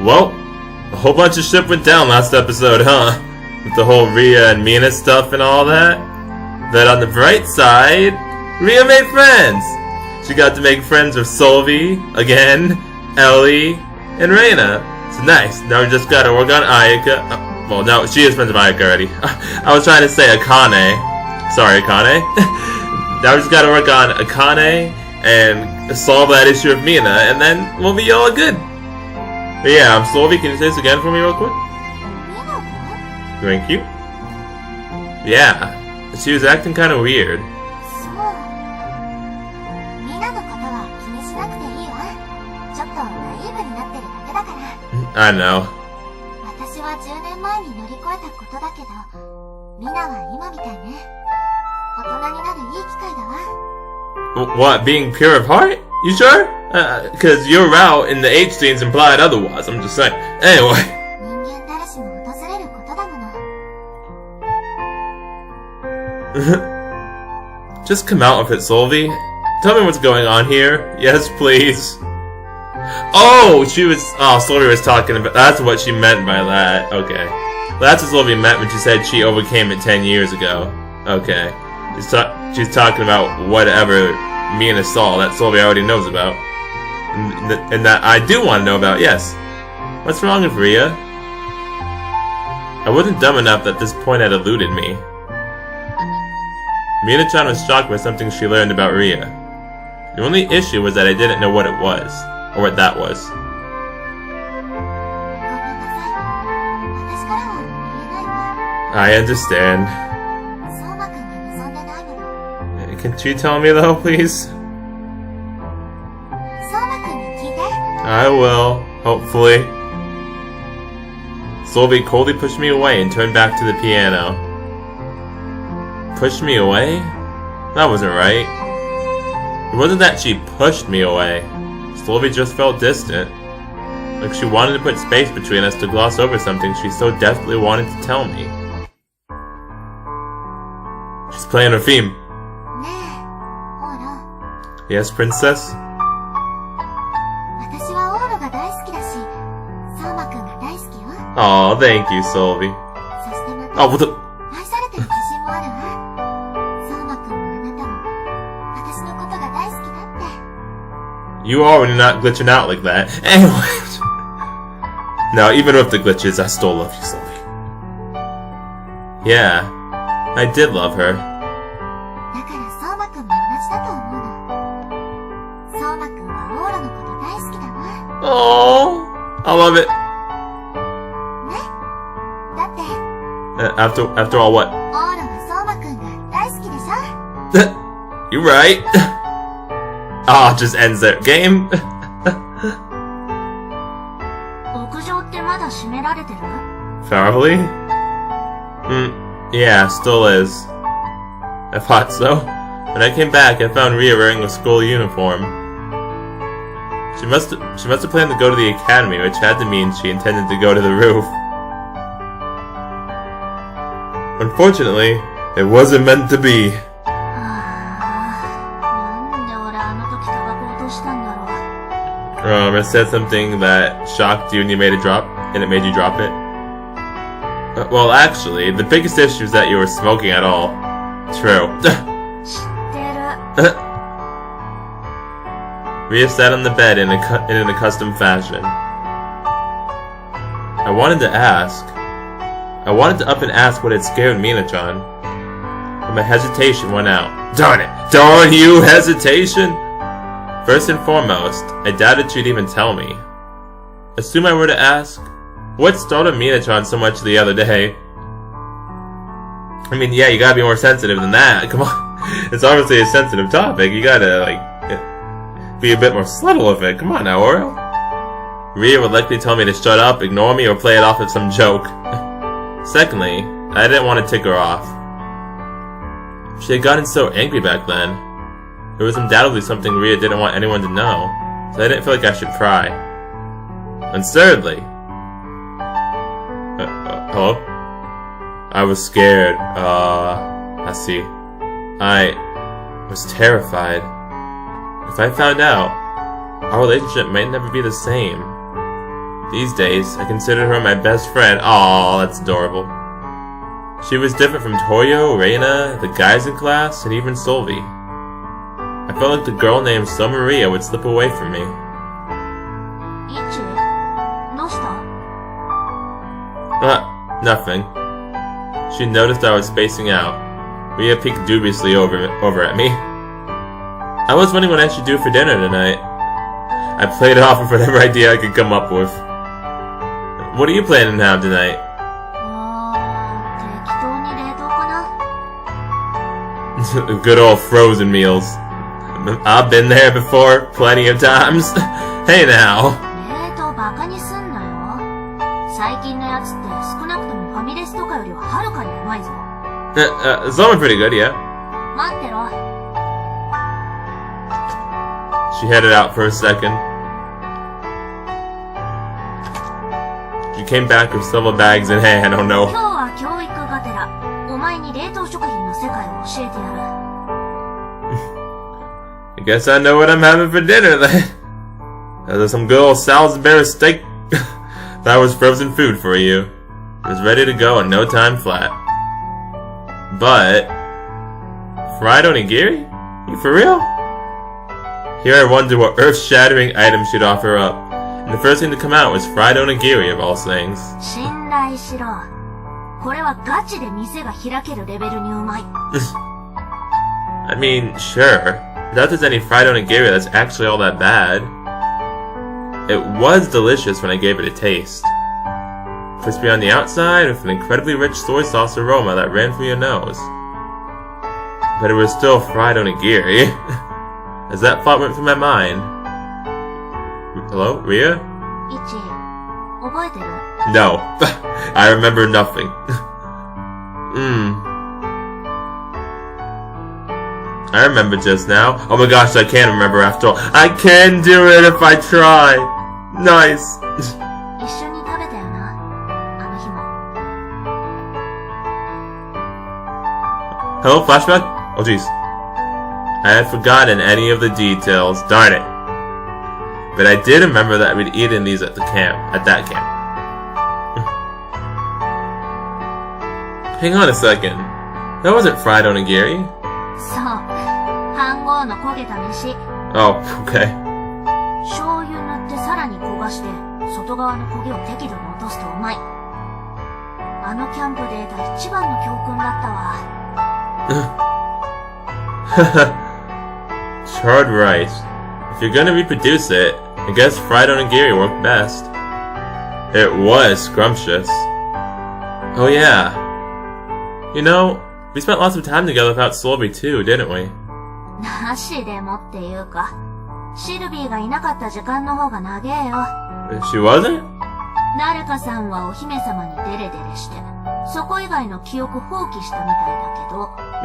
Well, a whole bunch of shit went down last episode, huh? With the whole Rhea and Mina stuff and all that. But on the bright side, Rhea made friends! She got to make friends with Solvi, again, Ellie, and Reina. It's nice. Now we just gotta work on Ayaka. Well, no, she is friends with Ayaka already. I was trying to say Akane. Sorry, Akane. Now we just gotta work on Akane and solve that issue of Mina, and then we'll be all good. But yeah, Solvi, can you say this again for me real quick? Thank you. Yeah, she was acting kind of weird. I know. What, being pure of heart? You sure? Cause your route in the H scenes implied otherwise, I'm just saying. Anyway. Just come out of it, Solvi. Tell me what's going on here. Yes, please. Oh, Solvi was talking about, that's what she meant by that. Okay. That's what Solvi meant when she said she overcame it 10 years ago. Okay. She's talking about whatever Mina saw that Solvi already knows about. And that I do want to know about, yes. What's wrong with Rhea? I wasn't dumb enough that this point had eluded me. Mina-chan was shocked by something she learned about Rhea. The only issue was that I didn't know what it was. Or what that was. I understand. Can you tell me though, please? I will, hopefully. Solvi coldly pushed me away and turned back to the piano. Pushed me away? That wasn't right. It wasn't that she pushed me away. Solvi just felt distant. Like she wanted to put space between us to gloss over something she so desperately wanted to tell me. She's playing her theme. Yes, princess? Aw, thank you, Solvi. Oh, what the... You already not glitching out like that. Anyways. No, even with the glitches, I still love you, Solvi. Yeah, I did love her. Oh, I love it. After all, what? You're right. Ah, just ends their game. Probably. Yeah, still is. I thought so. When I came back, I found Rhea wearing a school uniform. She must have planned to go to the academy, which had to mean she intended to go to the roof. Unfortunately, it wasn't meant to be. I said something that shocked you and you made it drop, and it made you drop it. Well, actually, the biggest issue is that you were smoking at all. True. Rhea sat on the bed in an accustomed fashion. I wanted to up and ask what had scared Mina-chan. But my hesitation went out. Darn it! Darn you, hesitation! First and foremost, I doubted she'd even tell me. Assume I were to ask, what startled Mina-chan so much the other day? I mean, yeah, you gotta be more sensitive than that. Come on. It's obviously a sensitive topic. You gotta, be a bit more subtle with it. Come on now, Oreo. Rhea would likely tell me to shut up, ignore me, or play it off as some joke. Secondly, I didn't want to tick her off. She had gotten so angry back then. It was undoubtedly something Rhea didn't want anyone to know, so I didn't feel like I should pry. And thirdly... hello? I was scared. I see. I was terrified. If I found out, our relationship might never be the same. These days, I consider her my best friend. Aw, that's adorable. She was different from Toyo, Reina, the guys in class, and even Solvi. I felt like the girl named Maria would slip away from me. Ichi, Nothing. She noticed I was spacing out. Ria peeked dubiously over at me. I was wondering what I should do for dinner tonight. I played it off with whatever idea I could come up with. What are you planning to have tonight? Good old frozen meals. I've been there before, plenty of times. Hey now. Some are pretty good, yeah. She headed out for a second. She came back with several bags in hand, oh no. I guess I know what I'm having for dinner then. There's some good old Salisbury steak. That was frozen food for you. It was ready to go in no time flat. But fried onigiri? You for real? Here I wonder what earth-shattering item she'd offer up. And the first thing to come out was fried onigiri of all things. I mean, sure. I doubt there's any fried onigiri that's actually all that bad. It was delicious when I gave it a taste. Crispy on the outside with an incredibly rich soy sauce aroma that ran through your nose. But it was still fried onigiri. As that thought went through my mind. Hello, Ria? No. I remember nothing. I remember just now. Oh my gosh, I can remember after all. I can do it if I try. Nice. Hello, flashback? Oh jeez. I had forgotten any of the details. Darn it. But I did remember that we'd eaten these at that camp. Hang on a second. That wasn't fried onigiri. Oh, okay. Charred rice. If you're gonna reproduce it, I guess fried onigiri worked best. It was scrumptious. Oh yeah. You know, we spent lots of time together without Solvi too, didn't we? She wasn't?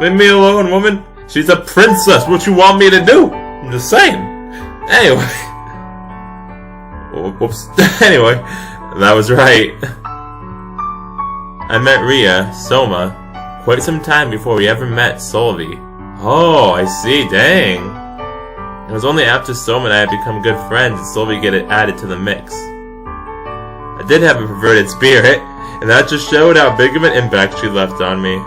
Leave me alone, woman. She's a princess. What you want me to do? I'm just saying. Anyway. Whoops. Anyway, that was right. I met Ria, Soma, quite some time before we ever met Solvi. Oh, I see. Dang. It was only after Soma and I had become good friends that Solvi get added to the mix. I did have a perverted spirit, and that just showed how big of an impact she left on me.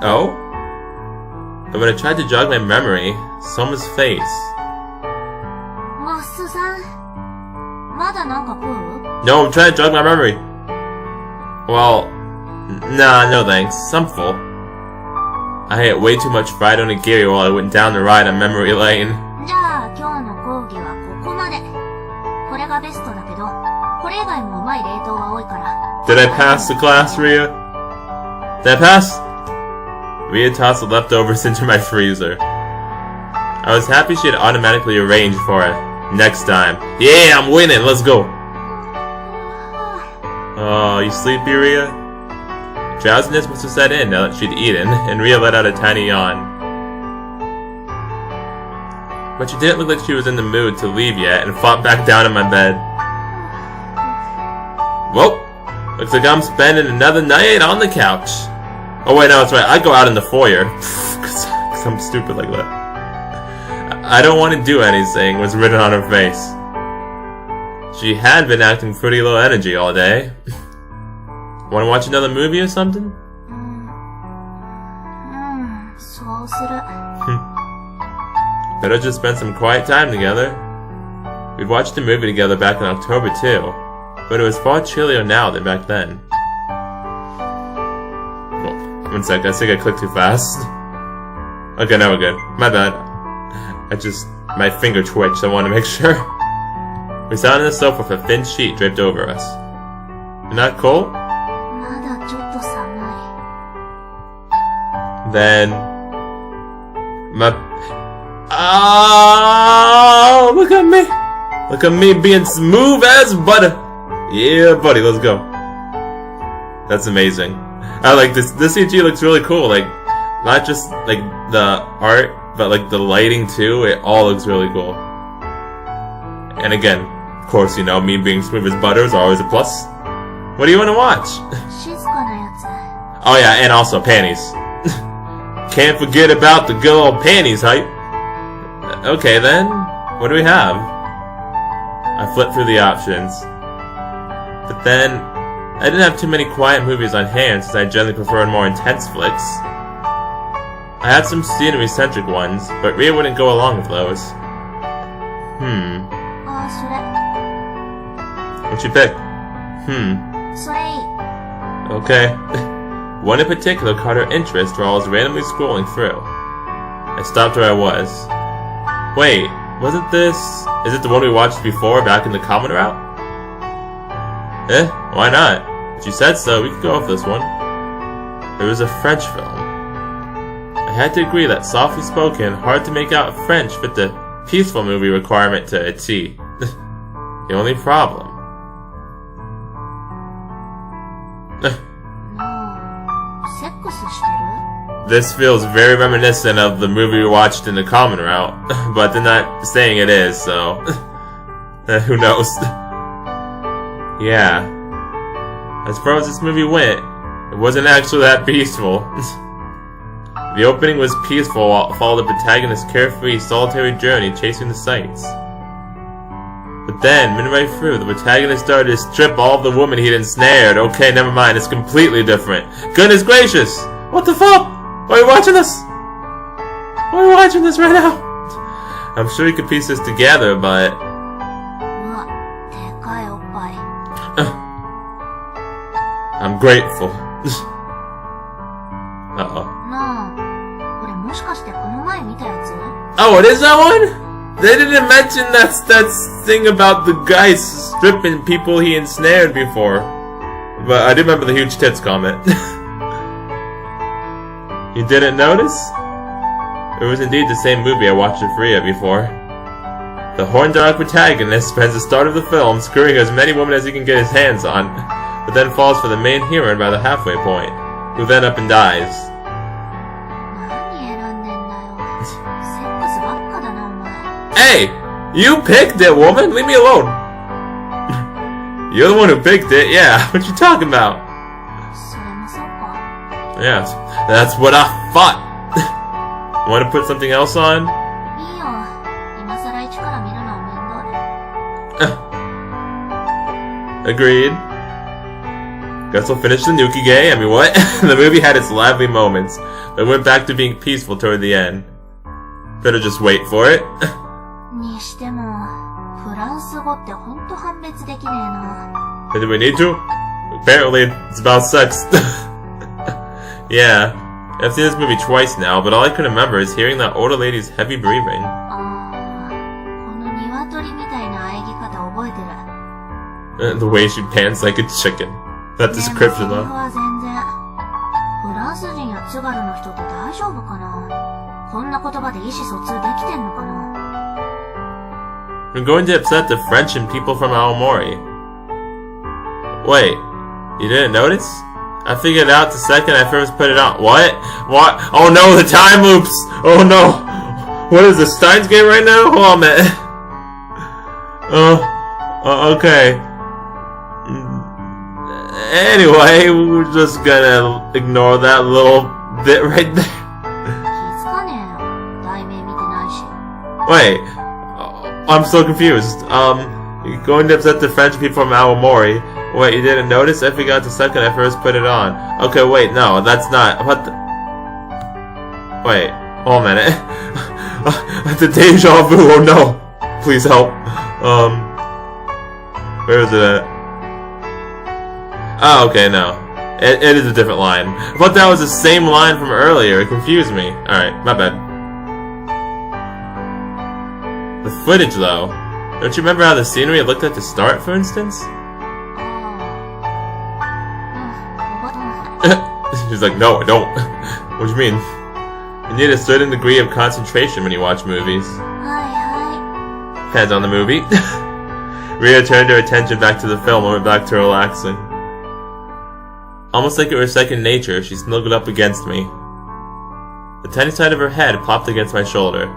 Oh? But when I tried to jog my memory, Soma's face. No, I'm trying to jog my memory. Well, nah, no thanks. I'm full. I ate way too much fried onigiri while I went down the ride on memory lane. Did I pass the class, Ria? Did I pass? Ria tossed the leftovers into my freezer. I was happy she had automatically arranged for it. Next time. Yeah, I'm winning, let's go! Oh, you sleepy, Ria? Drowsiness must have set in now that she'd eaten, and Ria let out a tiny yawn. But she didn't look like she was in the mood to leave yet, and flopped back down in my bed. Well, looks like I'm spending another night on the couch. Oh wait, no, that's right, I go out in the foyer. Cause I'm stupid like that. I don't want to do anything, was written on her face. She had been acting pretty low energy all day. Wanna watch another movie or something? そうする。 Better just spend some quiet time together. We'd watched the movie together back in October too, but it was far chillier now than back then. Oh, one sec, I think I clicked too fast. Okay, now we're good. My bad. My finger twitched, I wanted to make sure. We sat on the sofa with a thin sheet draped over us. You're not cold? まだちょっと寒い。 Then... Oh, look at me! Look at me being smooth as butter! Yeah, buddy, let's go. That's amazing. I like this. This CG looks really cool. Like, not just like the art, but like the lighting too. It all looks really cool. And again, of course, you know, me being smooth as butter is always a plus. What do you want to watch? 静かなやつ。 Oh yeah, and also panties. Can't forget about the good old panties hype. Okay then, what do we have? I flipped through the options. But then, I didn't have too many quiet movies on hand since I generally preferred more intense flicks. I had some scenery-centric ones, but Rhea wouldn't go along with those. あ、それ。 What'd you pick? それいい。 Okay. One in particular caught her interest while I was randomly scrolling through. I stopped where I was. Wait, wasn't this... Is it the one we watched before, back in the common route? Why not? If you said so, we could go with this one. It was a French film. I had to agree that softly spoken, hard to make out French fit the peaceful movie requirement to a T. The only problem... セックスしてる？ This feels very reminiscent of the movie we watched in the common route, but they're not saying it is, so... who knows? Yeah. As far as this movie went, it wasn't actually that peaceful. The opening was peaceful while it followed the protagonist's carefree, solitary journey chasing the sights. But then, midway through, the protagonist started to strip all of the women he'd ensnared. Okay, never mind, it's completely different. Goodness gracious! What the fuck? Why are you watching this? Why are you watching this right now? I'm sure you could piece this together, but... うわ、でかいおっぱい。 I'm grateful. Uh-oh. なあ、これもしかしてこの前見たやつ？ Oh, it is that one? They didn't mention that thing about the guy stripping people he ensnared before. But I do remember the huge tits comment. You didn't notice? It was indeed the same movie I watched with Rhea before. The horn-dog protagonist spends the start of the film screwing as many women as he can get his hands on, but then falls for the main heroine by the halfway point, who then up and dies. 何選んでんだよ。セックスばっかだな、お前。 Hey! You picked it, woman! Leave me alone! You're the one who picked it, yeah. What you talking about? それもそうか。 Yeah, that's what I thought! Want to put something else on? いいよ。今更一から見るのは面倒い。 Agreed. Guess we'll finish the Nuki-Gay. I mean, what? The movie had its lively moments, but went back to being peaceful toward the end. Better just wait for it. にしても、フランス語ってほんと判別できねえな。 Do we need to? Apparently, it's about sex. Yeah. I've seen this movie twice now, but all I can remember is hearing that older lady's heavy breathing. ああ、この鶏みたいな喘ぎ方覚えてる。 The way she pants like a chicken. That でも description, それ though. は全然。フランス人や津軽の人って大丈夫かな？こんな言葉で意思疎通できてんのかな？ We're going to upset the French and people from Aomori. Wait, you didn't notice? I figured it out the second I first put it on. What? What? Oh no, the time loops! Oh no! What is this, Steins Gate right now? Hold on a minute. Okay. Anyway, we're just gonna ignore that little bit right there. 気づかねえよ。題名見てないし。 Wait, I'm so confused. You're going to upset the French people from Aomori. Wait, you didn't notice? I forgot the second I first put it on. Okay, wait, no, that's not... What the... Wait, hold a minute. The deja vu, oh no! Please help. Where is it at? Oh, okay, no. It is a different line. I thought that was the same line from earlier. It confused me. Alright, my bad. The footage, though. Don't you remember how the scenery looked at the start, for instance? She's like, no, I don't. What do you mean? You need a certain degree of concentration when you watch movies. Depends on the movie. Ria turned her attention back to the film and went back to relaxing. Almost like it were second nature, she snuggled up against me. The tiny side of her head plopped against my shoulder.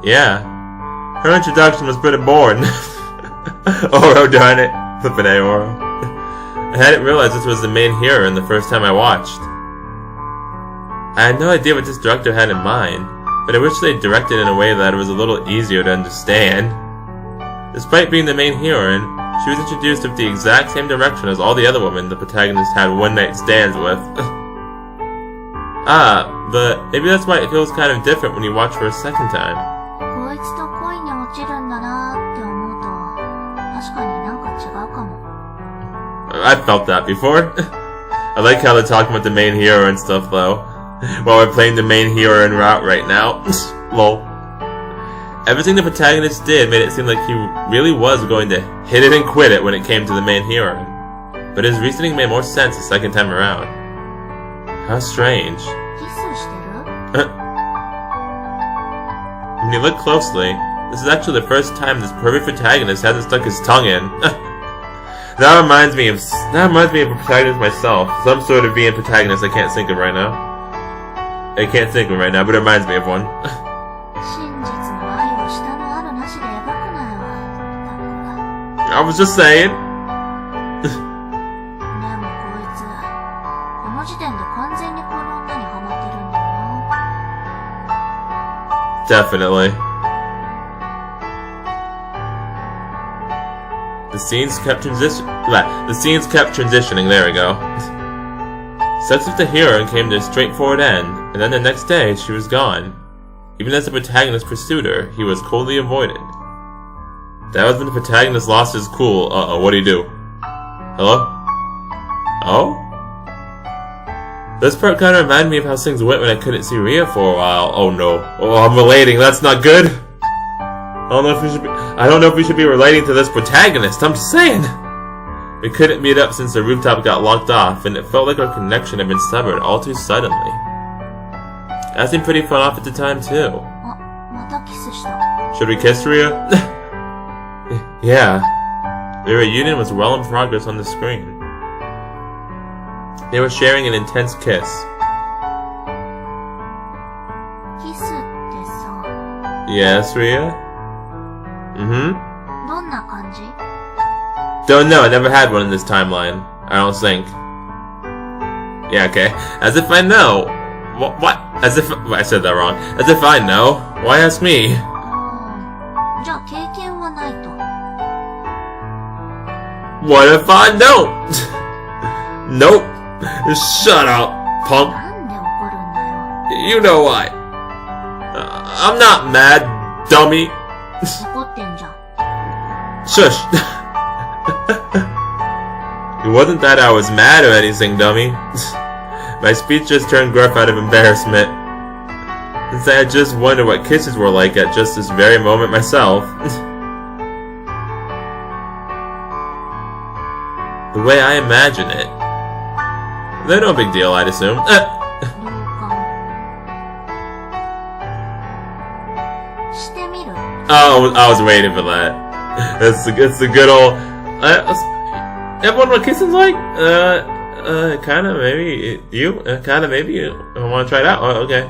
Yeah. Her introduction was pretty boring. Oh, darn it. Flippin' Oro. I hadn't realized this was the main hero in the first time I watched. I had no idea what this director had in mind, but I wish they directed in a way that it was a little easier to understand. Despite being the main heroine, she was introduced with the exact same direction as all the other women the protagonist had one-night stands with. But maybe that's why it feels kind of different when you watch for a second time. I've felt that before. I like how they're talking about the main hero and stuff, though. While we're playing the main hero en route right now. Lol. Everything the protagonist did made it seem like he really was going to hit it and quit it when it came to the main hero. But his reasoning made more sense the second time around. How strange. When you look closely, this is actually the first time this perfect protagonist hasn't stuck his tongue in. That reminds me of a protagonist myself. Some sort of being protagonist I can't think of right now. I can't think of it right now, but it reminds me of one. I was just saying. Definitely. The scenes kept transitioning. There we go. Sex with the heroine came to a straightforward end, and then the next day she was gone. Even as the protagonist pursued her, he was coldly avoided. That was when the protagonist lost his cool. Uh-oh, what do you do? Hello? Oh? This part kind of reminded me of how things went when I couldn't see Ria for a while. Oh no. Oh, I'm relating. That's not good. I don't know if we should be relating to this protagonist. I'm just saying. We couldn't meet up since the rooftop got locked off, and it felt like our connection had been severed all too suddenly. That seemed pretty fun off at the time too. Should we kiss Ria? Yeah. Their reunion was well in progress on the screen. They were sharing an intense kiss. Yes, Ria? Mm-hmm. Don't know, I never had one in this timeline. I don't think. Yeah, okay. As if I know. What? As if... I said that wrong. As if I know. Why ask me? What if I don't? Nope. Shut up, punk. You know why. I'm not mad, dummy. Shush. It wasn't that I was mad or anything, dummy. My speech just turned gruff out of embarrassment. Since I had just wondered what kisses were like at just this very moment myself. The way I imagine it. They're no big deal, I'd assume. Oh, I was waiting for that. It's the good old... everyone what kissing's like? Kinda, maybe you? Kinda, maybe you wanna try it out? Oh, okay.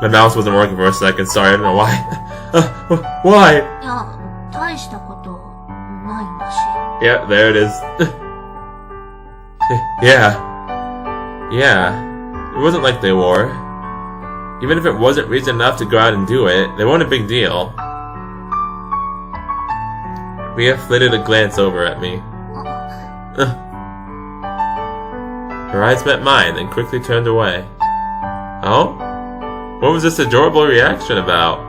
My mouse wasn't working for a second, sorry, I don't know why. Why? Yeah, there it is. Yeah. Yeah, it wasn't like they were. Even if it wasn't reason enough to go out and do it, they weren't a big deal. Ria flitted a glance over at me. Her eyes met mine, then quickly turned away. Oh? What was this adorable reaction about?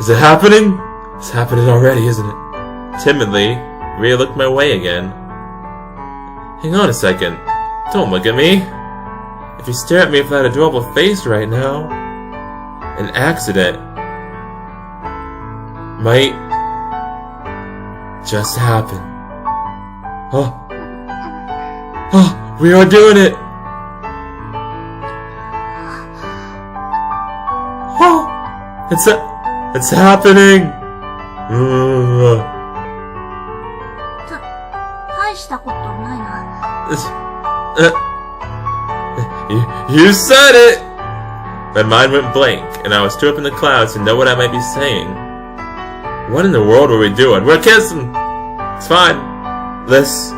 Is it happening? It's happening already, isn't it? Timidly, Ria looked my way again. Hang on a second. Don't look at me. If you stare at me with that adorable face right now, an accident might just happen. Oh, we are doing it. Oh, it's happening. 大したことないな。You said it! My mind went blank, and I was too up in the clouds to know what I might be saying. What in the world were we doing? We're kissing! It's fine. This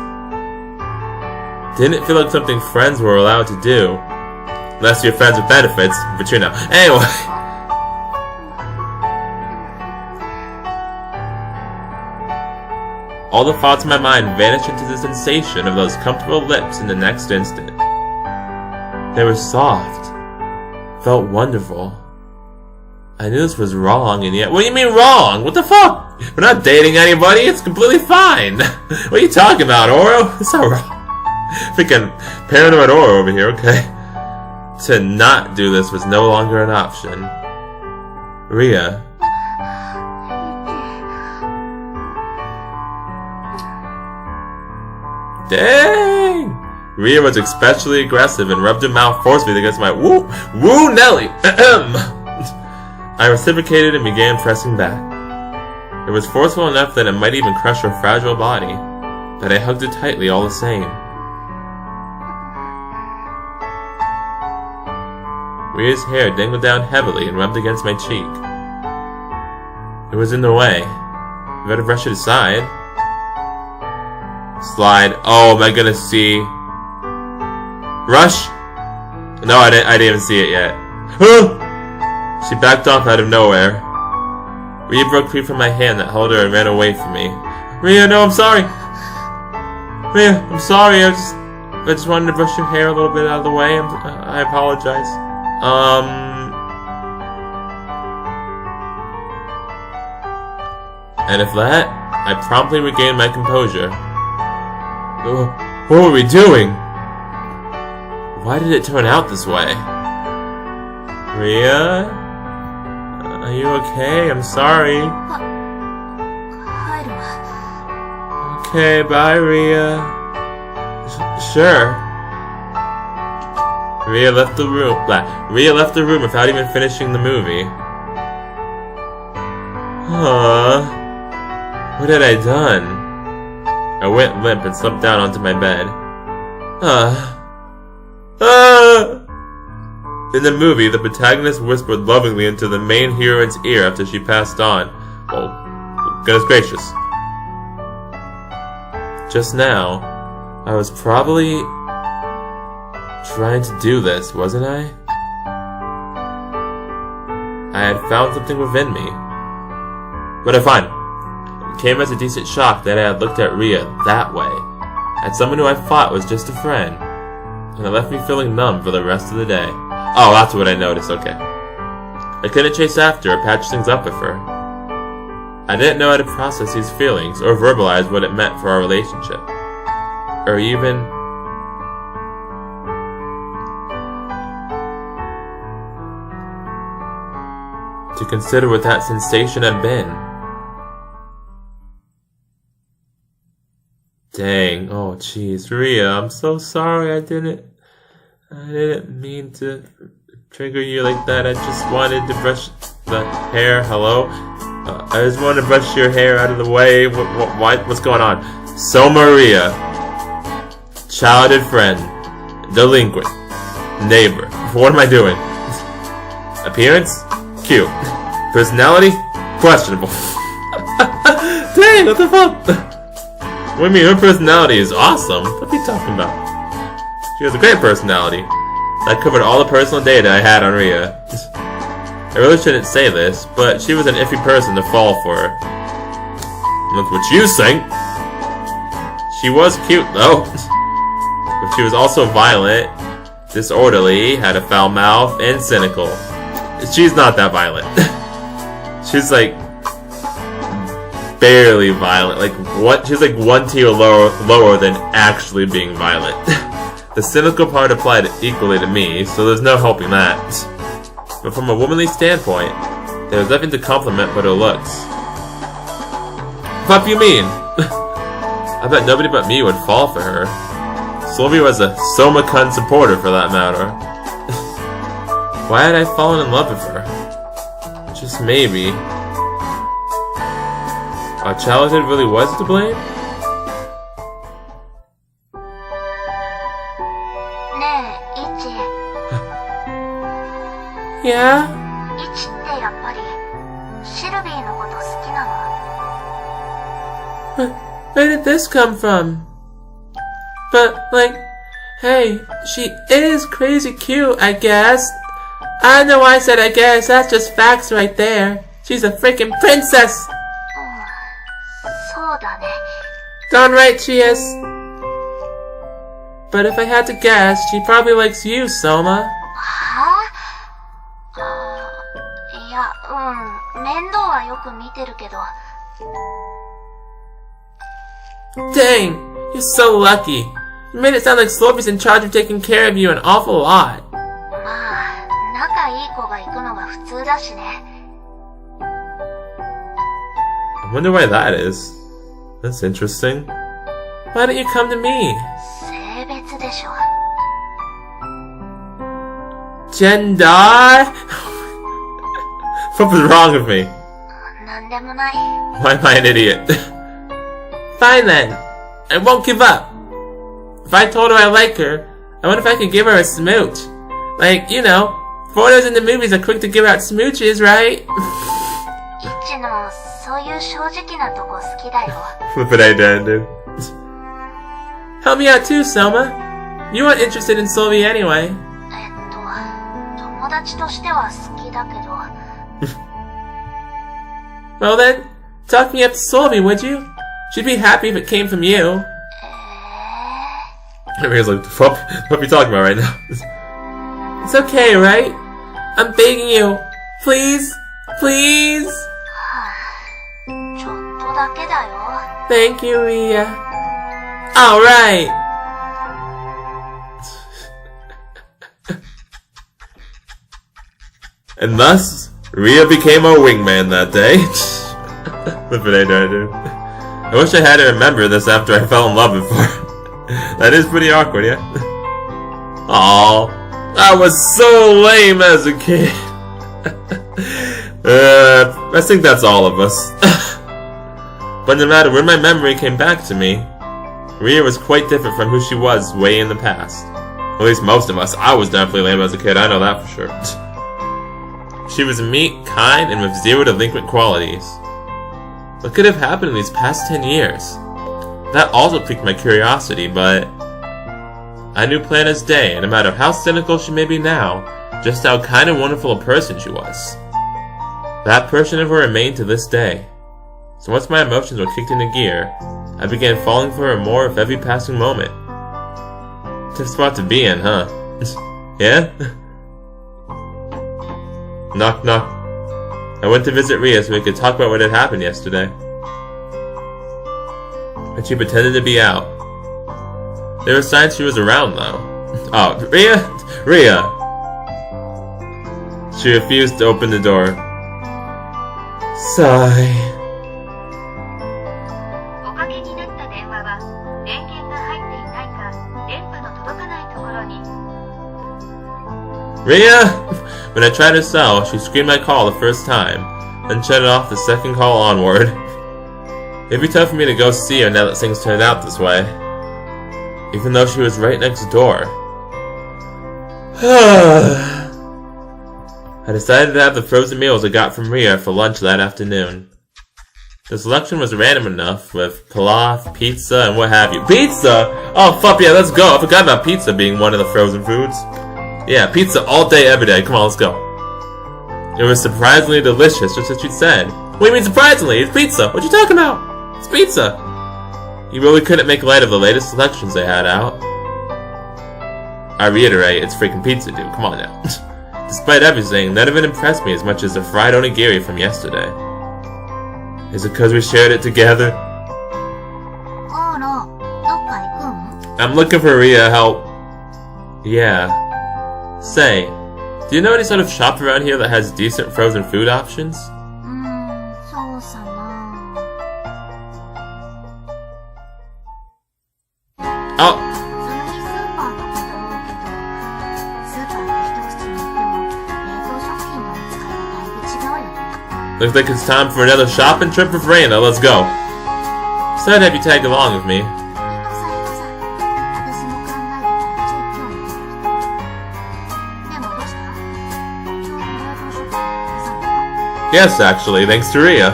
didn't feel like something friends were allowed to do. Unless you're friends with benefits, but you know. Anyway. All the thoughts in my mind vanished into the sensation of those comfortable lips in the next instant. They were soft. Felt wonderful. I knew this was wrong, and yet... What do you mean wrong? What the fuck? We're not dating anybody. It's completely fine. What are you talking about, Oro? It's not wrong. Freaking paranoid Oro over here, okay? To not do this was no longer an option. Ria. Dang! Ria was especially aggressive and rubbed her mouth forcefully against my woo Nelly. I reciprocated and began pressing back. It was forceful enough that it might even crush her fragile body, but I hugged it tightly all the same. Ria's hair dangled down heavily and rubbed against my cheek. It was in the way. I better brush it aside. Slide. Oh, am I gonna see? Rush? No, I didn't even see it yet. She backed off out of nowhere. Ria broke free from my hand that held her and ran away from me. Ria, no, I'm sorry. Ria, I'm sorry. I just wanted to brush your hair a little bit out of the way. I apologize. And if that, I promptly regained my composure. What were we doing? Why did it turn out this way? Ria? Are you okay? I'm sorry. Okay, bye, Ria. Sure. Ria left the room. Ria left the room without even finishing the movie. What had I done? I went limp and slumped down onto my bed. In the movie, the protagonist whispered lovingly into the main heroine's ear after she passed on. Oh, goodness gracious. Just now, I was probably trying to do this, wasn't I? I had found something within me. But fine. It came as a decent shock that I had looked at Ria that way, at someone who I thought was just a friend, and it left me feeling numb for the rest of the day. Oh, that's what I noticed, okay. I couldn't chase after or patch things up with her. I didn't know how to process these feelings or verbalize what it meant for our relationship. Or even... to consider what that sensation had been. Dang, oh jeez, Ria, I'm so sorry, I didn't mean to trigger you like that. I just wanted to brush the hair. Hello? I just wanted to brush your hair out of the way. What's going on? So Maria, childhood friend, delinquent, neighbor. What am I doing? Appearance? Cute. Personality? Questionable. Dang, what the fuck? What do you mean? Her personality is awesome. What are you talking about? She has a great personality. That covered all the personal data I had on Ria. I really shouldn't say this, but she was an iffy person to fall for. That's what you think. She was cute, though. But she was also violent, disorderly, had a foul mouth, and cynical. She's not that violent. She's like barely violent. Like what? She's like one tier lower than actually being violent. The cynical part applied equally to me, so there's no helping that. But from a womanly standpoint, there was nothing to compliment but her looks. What do you mean? I bet nobody but me would fall for her. Sylvie was a Soma-kun supporter for that matter. Why had I fallen in love with her? Just maybe. Our childhood really was to blame? Yeah? Where did this come from? But, like, hey, she is crazy cute, I guess. I know I said I guess, that's just facts right there. She's a freaking princess! Darn right she is. But if I had to guess, she probably likes you, Soma. Dang, you're so lucky. You made it sound like Sylvie's in charge of taking care of you an awful lot. I wonder why that is. That's interesting. Why don't you come to me? Gender? What was wrong with me? Why am I an idiot? Fine then. I won't give up. If I told her I like her, I wonder if I could give her a smooch. Like, you know, foreigners in the movies are quick to give out smooches, right? Flip it, I did. Help me out too, Selma. You weren't interested in Sylvie anyway. Well then, talk me up to Sylvie, would you? She'd be happy if it came from you. Everybody's like, what are you talking about right now? It's okay, right? I'm begging you. Please? Please? Thank you, Ria. Alright! And thus, Ria became our wingman that day. What did I do? I wish I had to remember this after I fell in love with her. That is pretty awkward, yeah? Aww, I was so lame as a kid. I think that's all of us. But no matter when my memory came back to me, Ria was quite different from who she was way in the past. At least most of us. I was definitely lame as a kid, I know that for sure. She was meek, kind, and with zero delinquent qualities. What could have happened in these past 10 years? That also piqued my curiosity, but I knew plain as day, and no matter how cynical she may be now, just how kind and wonderful a person she was. That portion of her remained to this day. So once my emotions were kicked into gear, I began falling for her more with every passing moment. Tough spot to be in, huh? Yeah? Knock knock. I went to visit Ria so we could talk about what had happened yesterday. But she pretended to be out. There were signs she was around though. Oh, Ria? Ria! She refused to open the door. Sigh. Ria! When I tried her cell, she screamed my call the first time, then shut it off the second call onward. It'd be tough for me to go see her now that things turned out this way. Even though she was right next door. I decided to have the frozen meals I got from Ria for lunch that afternoon. The selection was random enough, with pilaf, pizza, and what have you. Pizza? Oh, fuck yeah, let's go. I forgot about pizza being one of the frozen foods. Yeah, pizza all day, every day. Come on, let's go. It was surprisingly delicious, just as you said. What do you mean surprisingly? It's pizza. What you talking about? It's pizza. You really couldn't make light of the latest selections they had out. I reiterate, it's freaking pizza, dude. Come on now. Despite everything, none of it impressed me as much as the fried onigiri from yesterday. Is it because we shared it together? I'm looking for Ria help. Yeah. Say, do you know any sort of shop around here that has decent frozen food options? Oh! Looks like it's time for another shopping trip with Reina. Let's go. So I'd have you tag along with me. Yes, actually, thanks to Ria.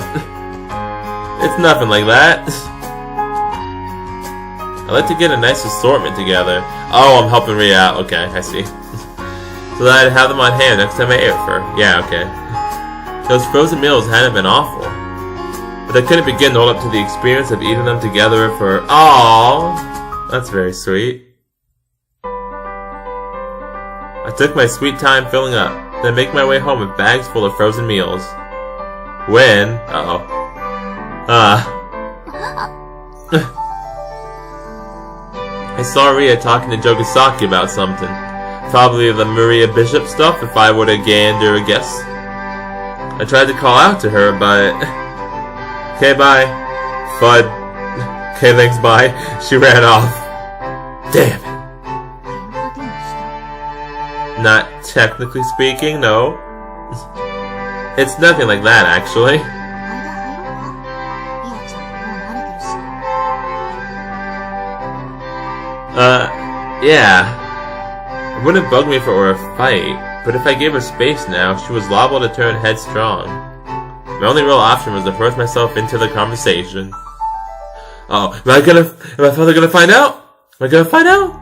It's nothing like that. I like to get a nice assortment together. Oh, I'm helping Ria out. Okay, I see. So that I'd have them on hand next time I ate with her. Yeah, okay. Those frozen meals hadn't been awful, but I couldn't begin to hold up to the experience of eating them together with her. Aww, that's very sweet. I took my sweet time filling up, then make my way home with bags full of frozen meals. When, I saw Ria talking to Jogasaki about something. Probably the Maria Bishop stuff, if I were to gander a guess. I tried to call out to her, but... Okay, bye. Fud. Okay, thanks, bye. She ran off. Damn it. Not technically speaking, no. It's nothing like that, actually. Yeah. It wouldn't bug me if it were a fight. But if I gave her space now, she was liable to turn headstrong. My only real option was to force myself into the conversation. Oh, am my father gonna find out? Am I gonna find out?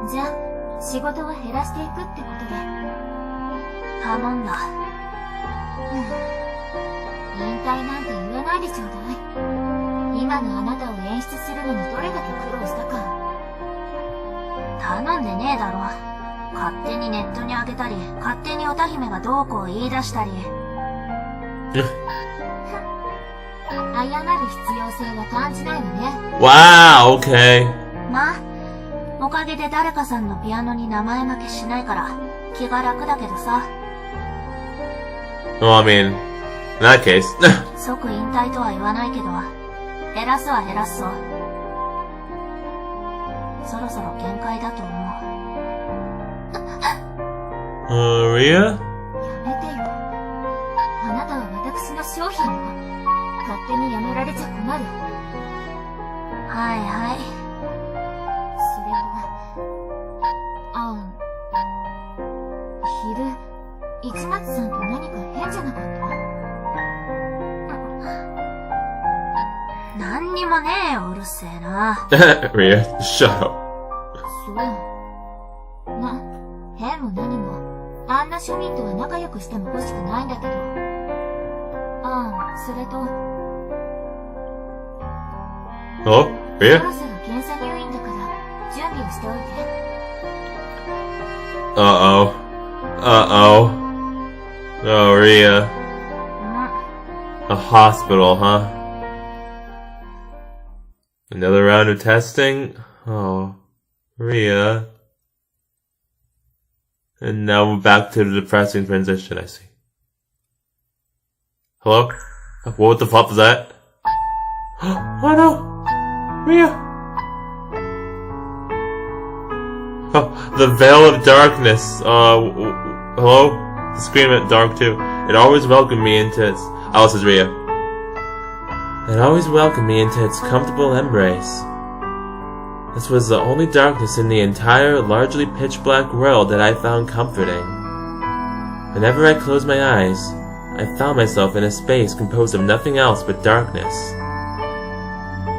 じゃあ、仕事は減らしていくってことで。頼んだ。引退なんて言えないでちょうだい。今のあなたを演出するのにどれだけ苦労したか。頼んでねえだろ。勝手にネットに上げたり、勝手に歌姫がどうこう言い出したり。謝る必要性は感じないわね。Wow, okay. まあ、おかげで誰かさんのピアノに名前負けしないから気が楽だけどさ。Well, I mean, in that case. 即引退とは言わないけど、減らすは減らすぞ。そろそろ限界だと思う。Ria? やめてよ。あなたは私の商品よ。勝手にやめられちゃ困る。はいはい。それは、昼、市松さんと何か変じゃなかった？何にもねえよ、うるせえな。Ria, shut up. そう。変も何も、あんな庶民とは仲良くしても欲しくないんだけど。それと。Hello? Ria? そろそろ検査入院だから、準備をしておいて。Uh-oh. Oh, Ria. A hospital, huh? Another round of testing? Oh, Ria. And now we're back to the depressing transition, I see. Hello? What the fuck was that? Oh no! Ria! Oh, the veil of darkness. Hello? The scream went dark too. It always welcomed me into its... Oh, this is Ria. It always welcomed me into its comfortable embrace. This was the only darkness in the entire, largely pitch-black world that I found comforting. Whenever I closed my eyes, I found myself in a space composed of nothing else but darkness.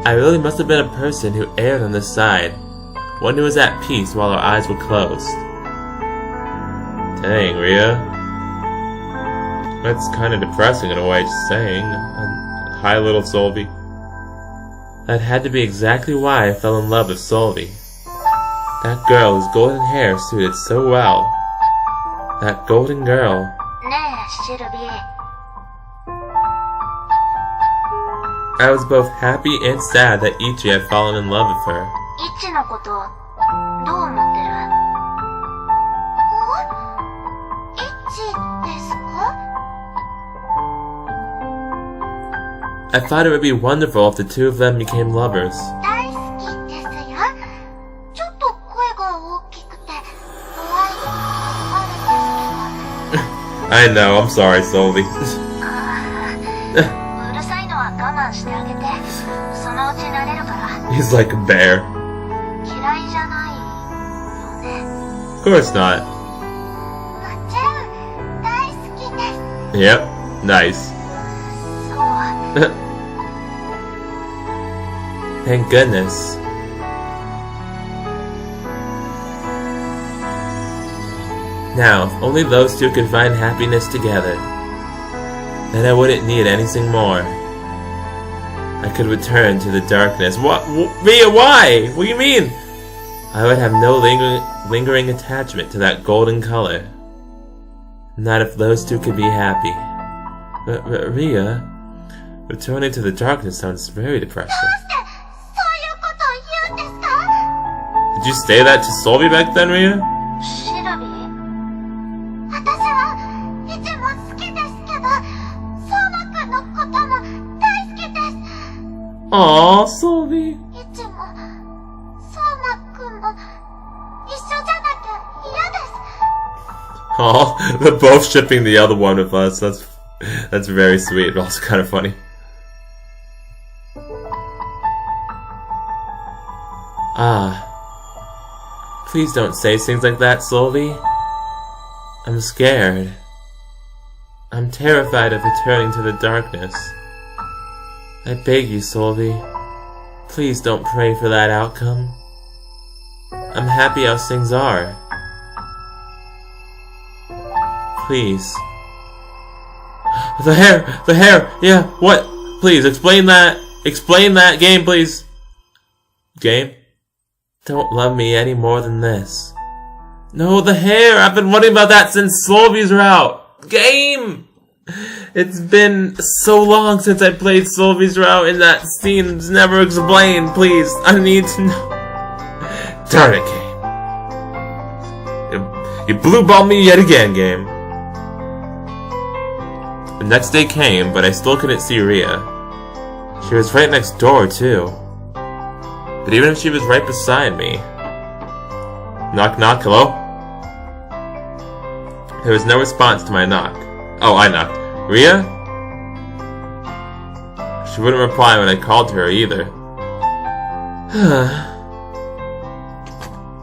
I really must have been a person who erred on this side, one who was at peace while our eyes were closed. Dang, Ria. That's kind of depressing in a way, just saying. Hi, little Solvi. That had to be exactly why I fell in love with Solvi. That girl whose golden hair suited so well. That golden girl. ねえ、シルビー。 I was both happy and sad that Ichi had fallen in love with her. イチのこと、どう思ってる？イチですか？ I thought it would be wonderful if the two of them became lovers. 大好きですよ。ちょっと声が大きくて怖いことあるんですけど。 I know, I'm sorry, Solvi. うるさいのは我慢してあげて。そのうち慣れるから。 He's like a bear. 嫌いじゃないよね。 Of course not. もちろん大好きです。 Yep, nice. そう。Thank goodness. Now, if only those two could find happiness together, then I wouldn't need anything more. I could return to the darkness. What? Mia, why? What do you mean? I would have no lingering attachment to that golden color. Not if those two could be happy. Ria, returning to the darkness sounds very depressing. そういうことを言うんですか？ Did you say that to Solvi back then, Ria? シルビー、私はいつも好きですけど、相馬くんのことも大好きです。 Aww, Solvi. いつも相馬くんも一緒じゃなきゃ嫌です。 Aw, they're both shipping the other one with us. That's very sweet, but also kind of funny. Ah. Please don't say things like that, Solvi. I'm scared. I'm terrified of returning to the darkness. I beg you, Solvi. Please don't pray for that outcome. I'm happy as things are. Please. The hair! Yeah, what? Please, explain that game, please. Game? Don't love me any more than this. No, the hair! I've been wondering about that since Solvi's route. Game! It's been so long since I played Solvi's route and that scene's never explained. Please, I need to know. Darn it, game. You blue balled me yet again, game. The next day came, but I still couldn't see Ria. She was right next door, too. But even if she was right beside me... Knock knock, hello? There was no response to my knock. Oh, I knocked. Ria? She wouldn't reply when I called to her either.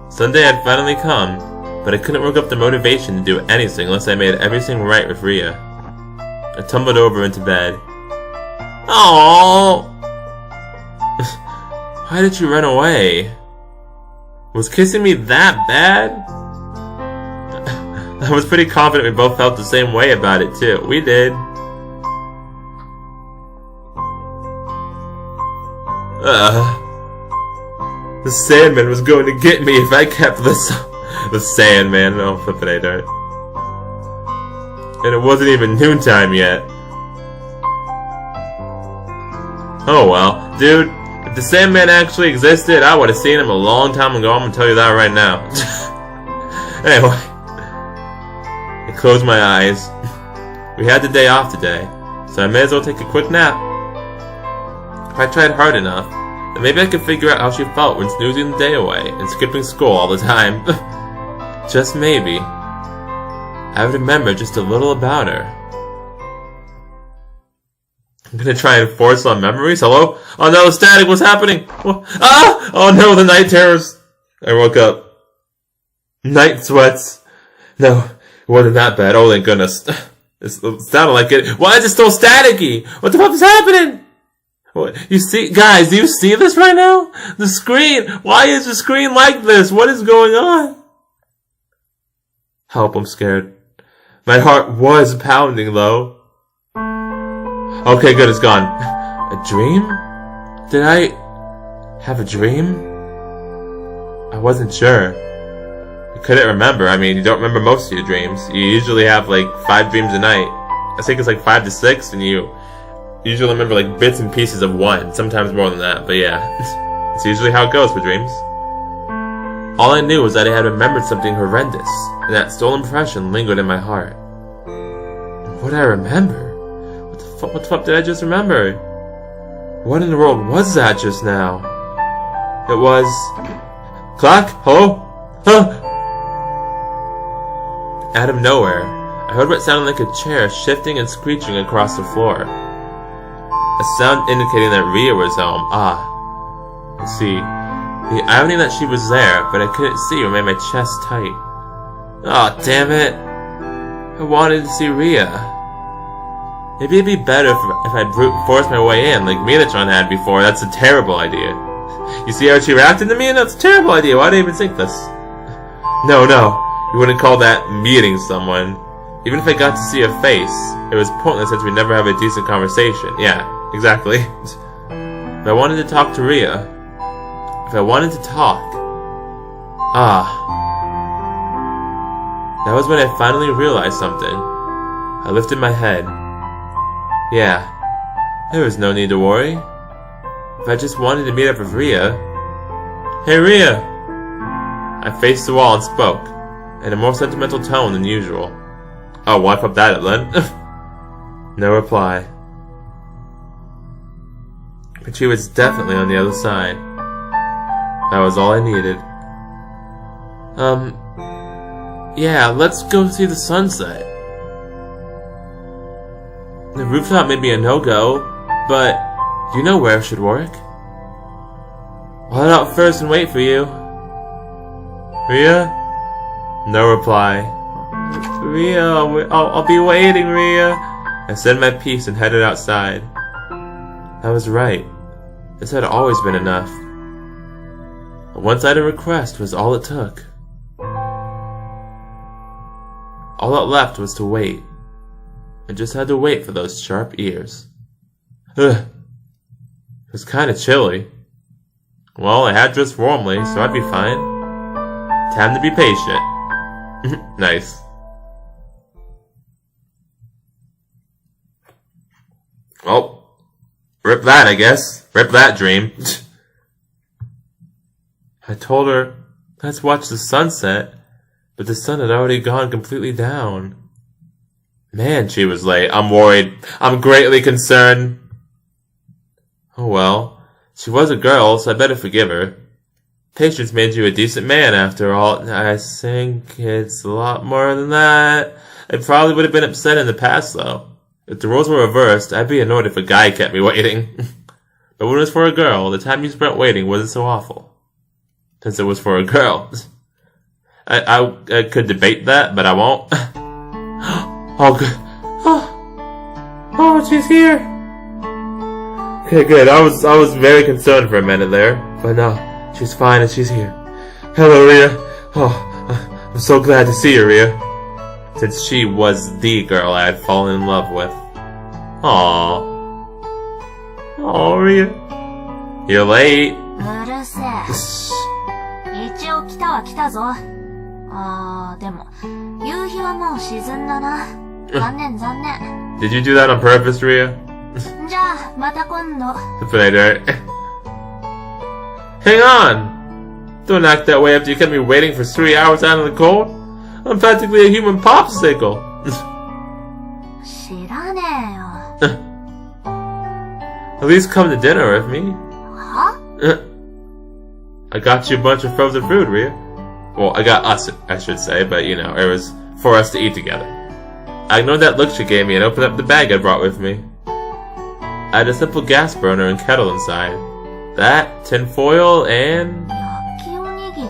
Sunday had finally come, but I couldn't work up the motivation to do anything unless I made everything right with Ria. I tumbled over into bed. Aww! Why did you run away? Was kissing me that bad? I was pretty confident we both felt the same way about it too. We did. The Sandman was going to get me if I kept this. The Sandman, oh flippin' A darn. And it wasn't even noontime yet. Oh well, dude. If the Sandman actually existed, I would have seen him a long time ago. I'm gonna tell you that right now. Anyway, I closed my eyes. We had the day off today, so I may as well take a quick nap. If I tried hard enough, then maybe I could figure out how she felt when snoozing the day away and skipping school all the time. Just maybe. I would remember just a little about her. I'm gonna try and force on memories. Hello? Oh no, static, what's happening? Ah! Oh no, the night terrors! I woke up. Night sweats. No, it wasn't that bad. Oh, thank goodness. It sounded like it. Why is it still staticky? What the fuck is happening? What, you see, guys, do you see this right now? The screen. Why is the screen like this? What is going on? Help, I'm scared. My heart was pounding, though. Okay, good, it's gone. A dream? Did I have a dream? I wasn't sure. I couldn't remember. I mean, you don't remember most of your dreams. You usually have like 5 dreams a night. I think it's like 5 to 6, and you usually remember like bits and pieces of 1, sometimes more than that, but yeah. It's usually how it goes for dreams. All I knew was that I had remembered something horrendous, and that stolen impression lingered in my heart. What did I remember? What the fuck did I just remember? What in the world was that just now? It was... Clock? Hello? Huh? Out of nowhere, I heard what sounded like a chair shifting and screeching across the floor. A sound indicating that Ria was home. You see, the irony that she was there, but I couldn't see her made my chest tight. Aw, damn it. I wanted to see Ria. Maybe it'd be better if I brute forced my way in, like Mina-chan had before. That's a terrible idea. You see how she reacted to me? And that's a terrible idea. Why did I even think this? No. You wouldn't call that meeting someone. Even if I got to see a face, it was pointless since we never have a decent conversation. Yeah, exactly. If I wanted to talk to Ria... If I wanted to talk... That was when I finally realized something. I lifted my head. Yeah, there was no need to worry. If I just wanted to meet up with Ria... Hey Ria! I faced the wall and spoke, in a more sentimental tone than usual. Oh, why pop that up then? No reply. But she was definitely on the other side. That was all I needed. Yeah, let's go see the sunset. The rooftop may be a no-go, but do you know where it should work? I'll head out first and wait for you. Ria? No reply. Ria, I'll be waiting, Ria. I said my piece and headed outside. I was right. This had always been enough. A one-sided request was all it took. All that left was to wait. I just had to wait for those sharp ears. Ugh. It was kinda chilly. Well, I had dressed warmly, so I'd be fine. Time to be patient. Nice. Well, rip that, I guess. Rip that dream. I told her, let's watch the sunset, but the sun had already gone completely down. Man, she was late. I'm worried. I'm greatly concerned. Oh well. She was a girl, so I better forgive her. Patience made you a decent man, after all. I think it's a lot more than that. I probably would have been upset in the past, though. If the roles were reversed, I'd be annoyed if a guy kept me waiting. But when it was for a girl, the time you spent waiting wasn't so awful. Since it was for a girl. I could debate that, but I won't. Oh, good. Oh, she's here. Okay, good. I was very concerned for a minute there, but no, she's fine and she's here. Hello, Ria. Oh, I'm so glad to see you, Ria. Since she was the girl I had fallen in love with. Aww. Oh, Ria. You're late. うるせえ。一応来たは来たぞ。でも、夕日はもう沈んだな。残念。 Did you do that on purpose, Ria? じゃあ、また今度。 That's what I do. Hang on! Don't act that way after you kept me waiting for 3 hours out in the cold. I'm practically a human popsicle. 知らねえよ。 At least come to dinner with me. は? I got you a bunch of frozen food, Ria. Well, I got us, I should say, but you know, it was for us to eat together. I ignored that look she gave me and opened up the bag I brought with me. I had a simple gas burner and kettle inside. That, tin foil, and... 焼きおにぎり?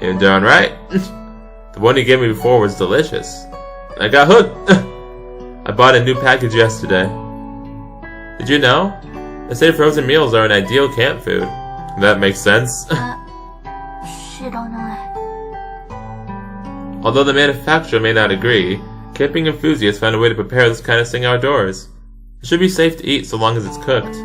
You're darn right. The one you gave me before was delicious. I got hooked. I bought a new package yesterday. Did you know? They say frozen meals are an ideal camp food. That makes sense. 知らない。 Although the manufacturer may not agree, camping enthusiasts found a way to prepare this kind of thing outdoors. It should be safe to eat so long as it's cooked.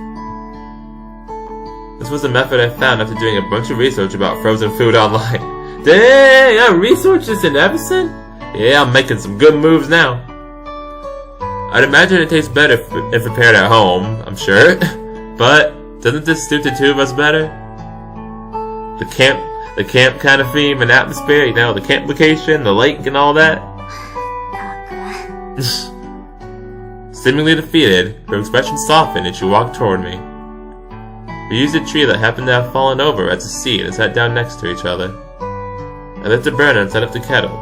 This was a method I found after doing a bunch of research about frozen food online. Dang, I researched this and everything? Yeah, I'm making some good moves now. I'd imagine it tastes better if prepared at home, I'm sure. But doesn't this suit the two of us better? The camp kind of theme and atmosphere, you know, the camp location, the lake and all that. Seemingly defeated, her expression softened and she walked toward me. We used a tree that happened to have fallen over as a seat and sat down next to each other. I lit the burner and set up the kettle,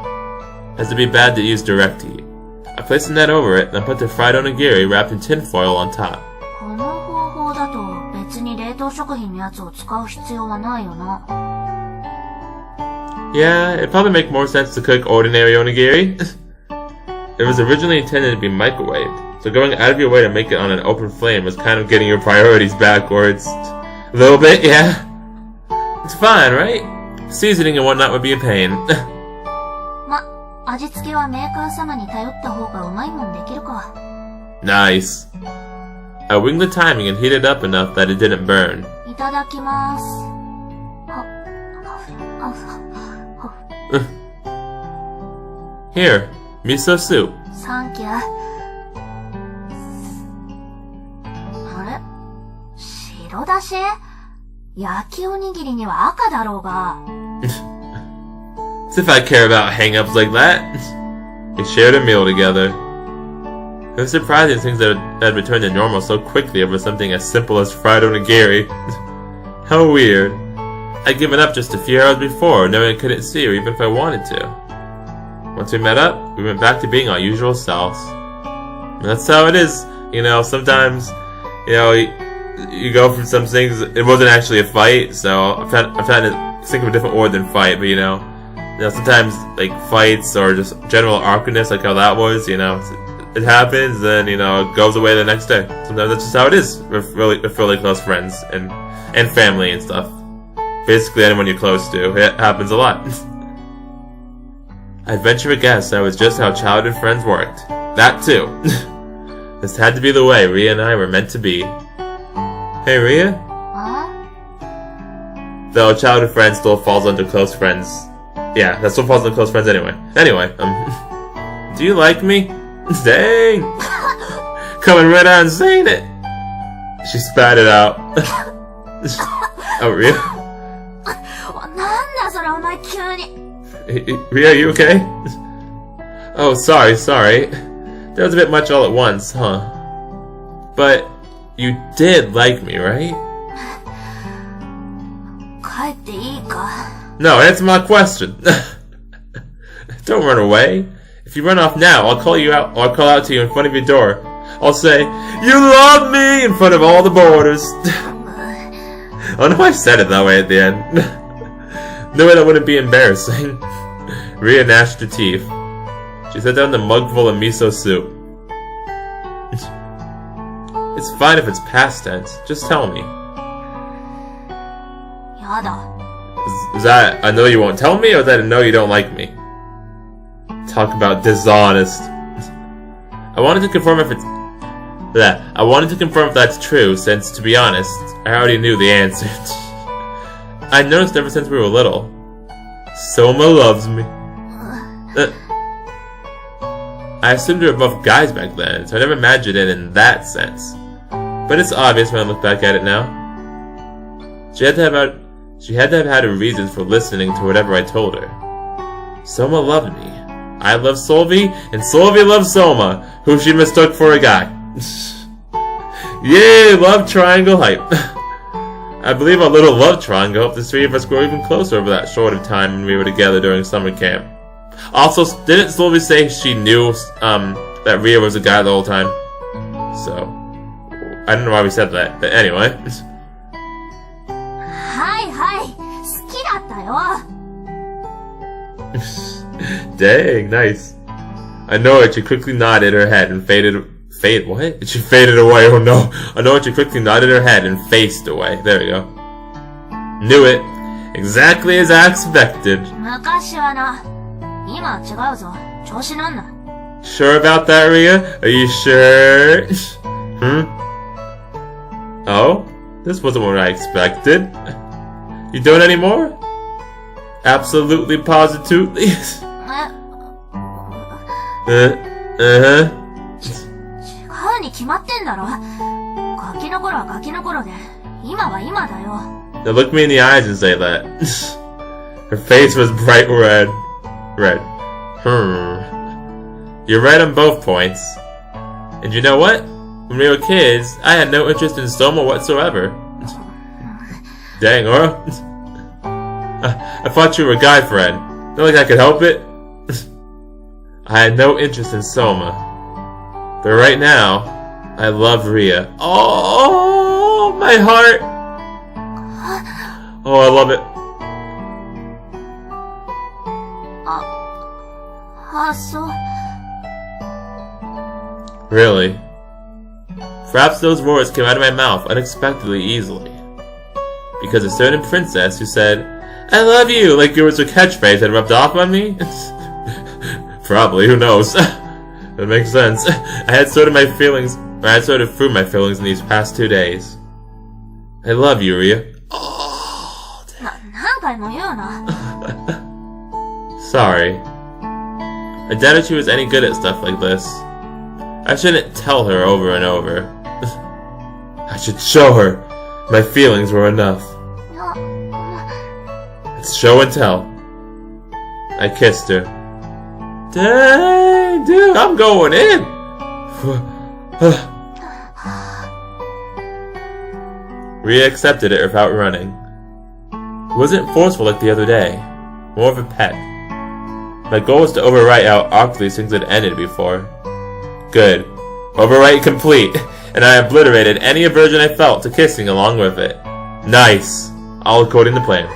as it'd be bad to use direct heat. I placed the net over it, then put the fried onigiri wrapped in tin foil on top. この方法だと別に冷凍食品のやつを使う必要はないよな。 Yeah, it'd probably make more sense to cook ordinary onigiri. It was originally intended to be microwaved, so going out of your way to make it on an open flame was kind of getting your priorities backwards. A little bit, yeah. It's fine, right? Seasoning and whatnot would be a pain. ま、味付けはメーカー様に頼った方がうまいもんできるか。 Nice. I winged the timing and heated up enough that it didn't burn. いただきます。Here, miso soup. サンキュー。あれ？白だし？焼きおにぎりには赤だろうが。As if I care about hang-ups like that. We shared a meal together. It was surprising things that had returned to normal so quickly over something as simple as fried onigiri. How weird. I'd given up just a few hours before, knowing I couldn't see her even if I wanted to. Once we met up, we went back to being our usual selves. And that's how it is. You know, sometimes, you know, you go from some things, it wasn't actually a fight, so I'm trying to think of a different word than fight, but you know, sometimes, like, fights or just general awkwardness, like how that was, you know, it happens, then, you know, it goes away the next day. Sometimes that's just how it is with really close friends and family and stuff. Basically anyone you're close to. It happens a lot. I'd venture a guess that was just how childhood friends worked. That too. This had to be the way Ria and I were meant to be. Hey, Ria? Huh? Though childhood friends still falls under close friends. Yeah, that still falls under close friends anyway. Anyway, do you like me? Dang! Coming right out and saying it! She spat it out. Oh, Ria? なんだそれお前急に。 Ria, are you okay? Oh, sorry. That was a bit much all at once, huh? But you did like me, right? 帰っていいか? No, answer my question. Don't run away. If you run off now, I'll call out to you in front of your door. I'll say, "You love me!" in front of all the boarders. I don't know why I said it that way at the end. No way that wouldn't be embarrassing. Ria gnashed her teeth. She set down the mug full of miso soup. It's fine if it's past tense. Just tell me. やだ。 Is that I know you won't tell me, or is that a no you don't like me? Talk about dishonest. I wanted to confirm if that's true, since, to be honest, I already knew the answer. I'd noticed ever since we were little. Soma loves me. I assumed we were both guys back then, so I never imagined it in that sense. But it's obvious when I look back at it now. She had to have had her reasons for listening to whatever I told her. Soma loved me. I loved Solvi, and Solvi loved Soma, who she mistook for a guy. Yay, love triangle hype. I believe our little love triangle helped the three of us grow even closer over that short of time when we were together during summer camp. Also, didn't Solvi say she knew that Ria was a guy the whole time? So, I don't know why we said that, but anyway. はいはい、好きだったよ。 Dang, nice. Annoyed, she quickly nodded her head and what? She faded away, oh no. Annoyed, she quickly nodded her head and faced away. There we go. Knew it. Exactly as I expected. 昔はな、今は違うぞ。調子乗んな。 Sure about that, Ria? Are you sure? Oh? This wasn't what I expected. You don't anymore? Absolutely positively? Uh-huh. 違うに決まってんだろ。ガキの頃はガキの頃で、今は今だよ。 Now look me in the eyes and say that. Her face was bright red. You're right on both points. And you know what? When we were kids, I had no interest in Soma whatsoever. Dang, Aura. I thought you were a guy friend. Not like I could help it. I had no interest in Soma. But right now, I love Ria. Oh, my heart. Oh, I love it. So... Really? Perhaps those words came out of my mouth unexpectedly easily. Because a certain princess who said, "I love you," like it was her catchphrase, had rubbed off on me? Probably, who knows? That makes sense. I had sorted through my feelings in these past 2 days. I love you, Ria. Oh, sorry. I doubted she was any good at stuff like this. I shouldn't tell her over and over. I should show her my feelings were enough. It's show and tell. I kissed her. Dang, dude, I'm going in. Ria accepted it without running. It wasn't forceful like the other day, more of a pet. My goal was to overwrite how awkwardly things had ended before. Good. Overwrite complete, and I obliterated any aversion I felt to kissing along with it. Nice. All according to plan.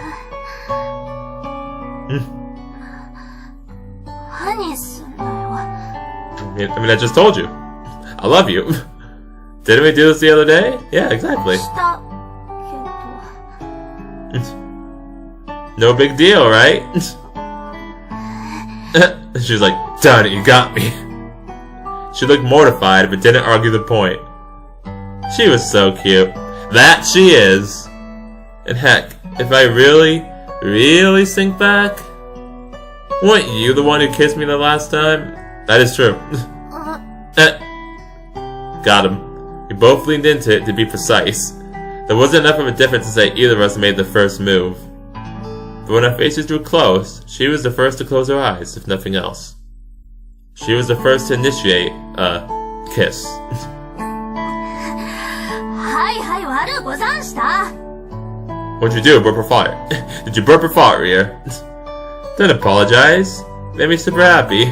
I mean, I just told you. I love you. Didn't we do this the other day? Yeah, exactly. No big deal, right? She was like, "Done it, you got me." She looked mortified, but didn't argue the point. She was so cute. That she is. And heck, if I really think back, weren't you the one who kissed me the last time? That is true. Got him. We both leaned into it, to be precise. There wasn't enough of a difference to say either of us made the first move. But when our faces drew close, she was the first to close her eyes, if nothing else. She was the first to initiate a kiss. What'd you do? Burp or fart? Did you burp or fart, Ria? Don't apologize. Made me super happy.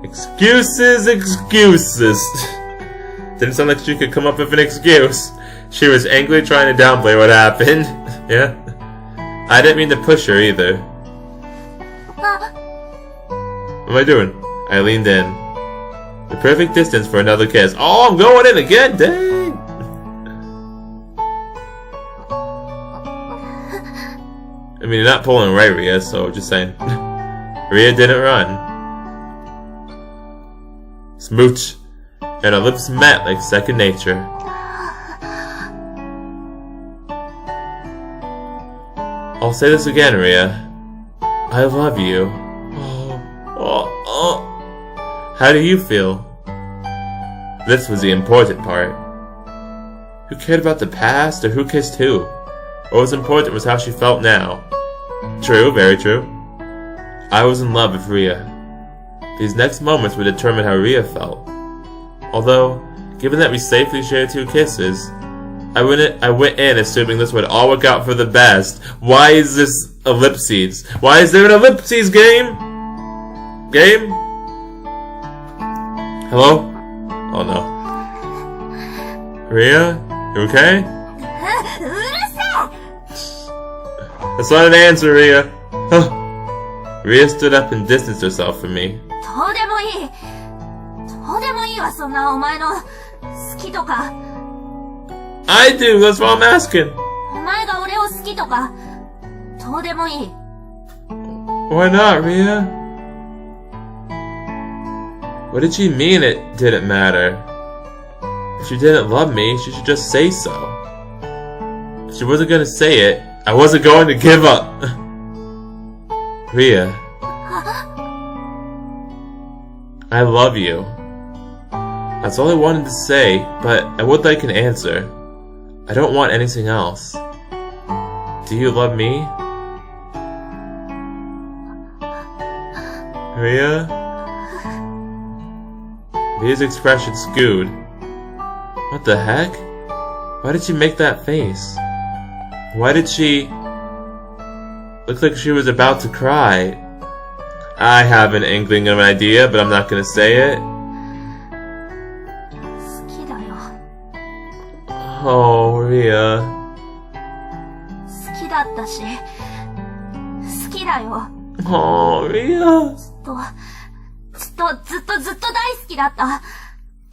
Excuses. Didn't sound like she could come up with an excuse. She was angrily trying to downplay what happened. Yeah? I didn't mean to push her either. What am I doing? I leaned in. The perfect distance for another kiss. Oh, I'm going in again! Dang! I mean, you're not pulling right, Ria, so just saying. Ria didn't run. Smooch. And our lips met like second nature. I'll say this again, Ria. I love you. How do you feel? This was the important part. Who cared about the past or who kissed who? What was important was how she felt now. True, very true. I was in love with Ria. These next moments would determine how Ria felt. Although, given that we safely shared 2 kisses, I went in assuming this would all work out for the best. Why is this ellipses? Why is there an ellipses game? Hello? Oh no. Ria? You okay? That's not an answer, Ria. Ria stood up and distanced herself from me. どうでもいい。どうでもいいわ、そんなお前の好きとか。I do, that's what I'm asking. お前が俺を好きとか、どうでもいい。Why not, Ria? What did she mean it didn't matter? If she didn't love me, she should just say so. If she wasn't gonna say it, I wasn't going to give up. Ria. I love you. That's all I wanted to say, but I would like an answer. I don't want anything else. Do you love me? Ria? Ria's expression skewed. What the heck? Why did she make that face? Why did she look like she was about to cry? I have an inkling of an idea, but I'm not gonna say it. 好きだよ。 Oh, Ria. 好きだったし、好きだよ。 Oh, Ria. ずっと大好きだった。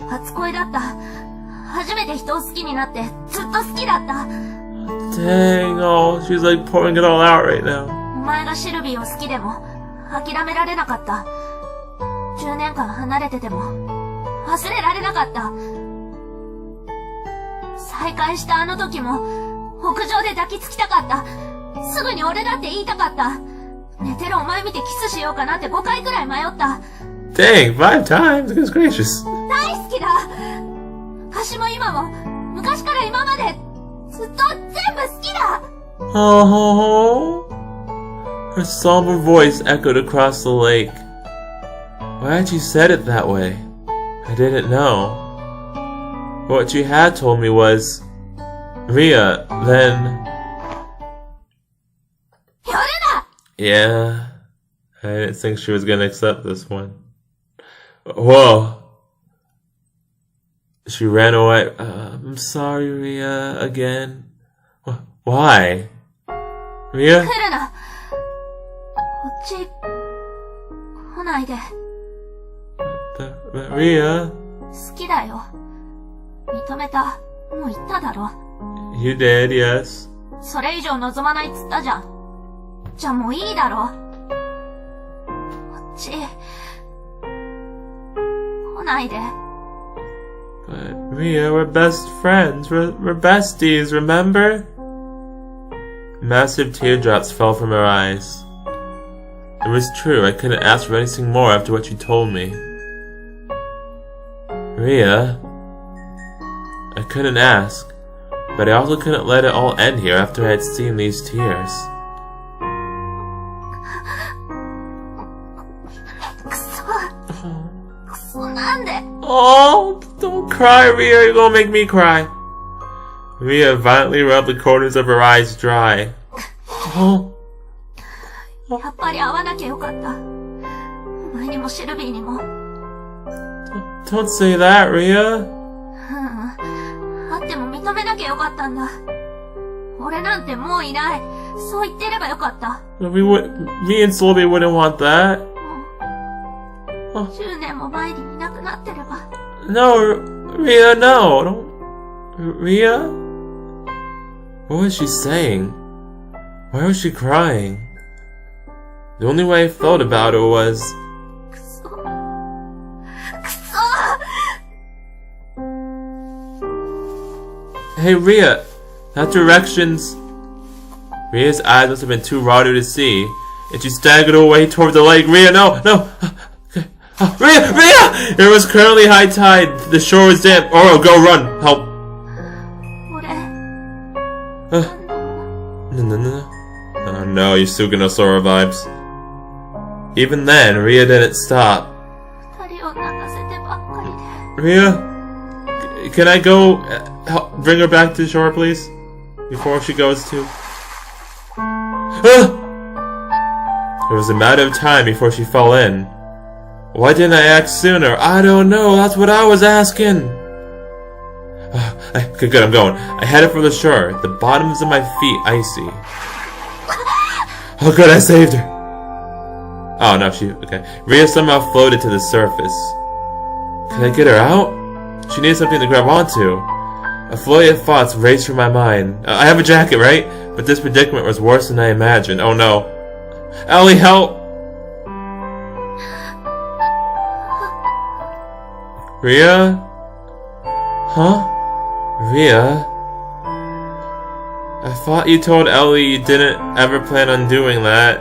初恋だった。初めて人を好きになってずっと好きだった。 Dang, oh, she's like pouring it all out right now. お前がシルビーを好きでも諦められなかった。10年間離れてても忘れられなかった。再会したあの時も屋上で抱きつきたかった。すぐに俺だって言いたかった。寝てるお前見てキスしようかなって5回くらい迷った。 Dang, 5 times? Goodness gracious. 大好きだ。昔も今も昔から今までずっと全部好きだ。 Oh. Her somber voice echoed across the lake. Why had she said it that way? I didn't know. What she had told me was, Ria, then... 夜だ! Yeah, I didn't think she was gonna accept this one. Whoa. She ran away. I'm sorry, Ria, again. Why? Ria? 来るな。こっち、来ないで。Ria? 好きだよ。認めた。もう言っただろ。 You did, yes. それ以上望まないっつったじゃん。じゃあもういいだろ。こっち、来ないで。 But Ria, we're best friends. We're besties, remember? Massive teardrops fell from her eyes. It was true, I couldn't ask for anything more after what she told me. Ria? I couldn't ask, but I also couldn't let it all end here after I had seen these tears. くそなんで。 Oh, don't cry, Ria, you're gonna make me cry. Ria violently rubbed the corners of her eyes dry. Oh. やっぱり会わなきゃよかった。お前にもシルビーにも。Don't say that, Ria. 会っても認めなきゃよかったんだ。俺なんてもういない。そう言ってればよかった。Me and Solby wouldn't want that. 10年も前にいなくなってれば。 No, Ria, no. Don't. Ria? What was she saying? Why was she crying? The only way I felt about it was... くそ。Hey, Ria. That directions... Ria's eyes must have been too raudy to see, and she staggered away toward the lake. Ria, no! Ria! It was currently high tide. The shore was damp. Oro, go run. Help. 俺。No. Oh no, you Suganosora vibes. Even then, Ria didn't stop. 二人を泣かせてばっかりで。 Ria? Can I go help bring her back to the shore, please? Before she goes to... It was a matter of time before she fell in. Why didn't I act sooner? I don't know, that's what I was asking. Okay, good, I'm going. I headed for the shore, the bottoms of my feet icy. Oh good, I saved her. Oh no, okay. Ria somehow floated to the surface. Can I get her out? She needs something to grab onto. A flurry of thoughts raced through my mind. I have a jacket, right? But this predicament was worse than I imagined. Oh no. Ellie, help! Ria? Huh? Ria? I thought you told Ellie you didn't ever plan on doing that.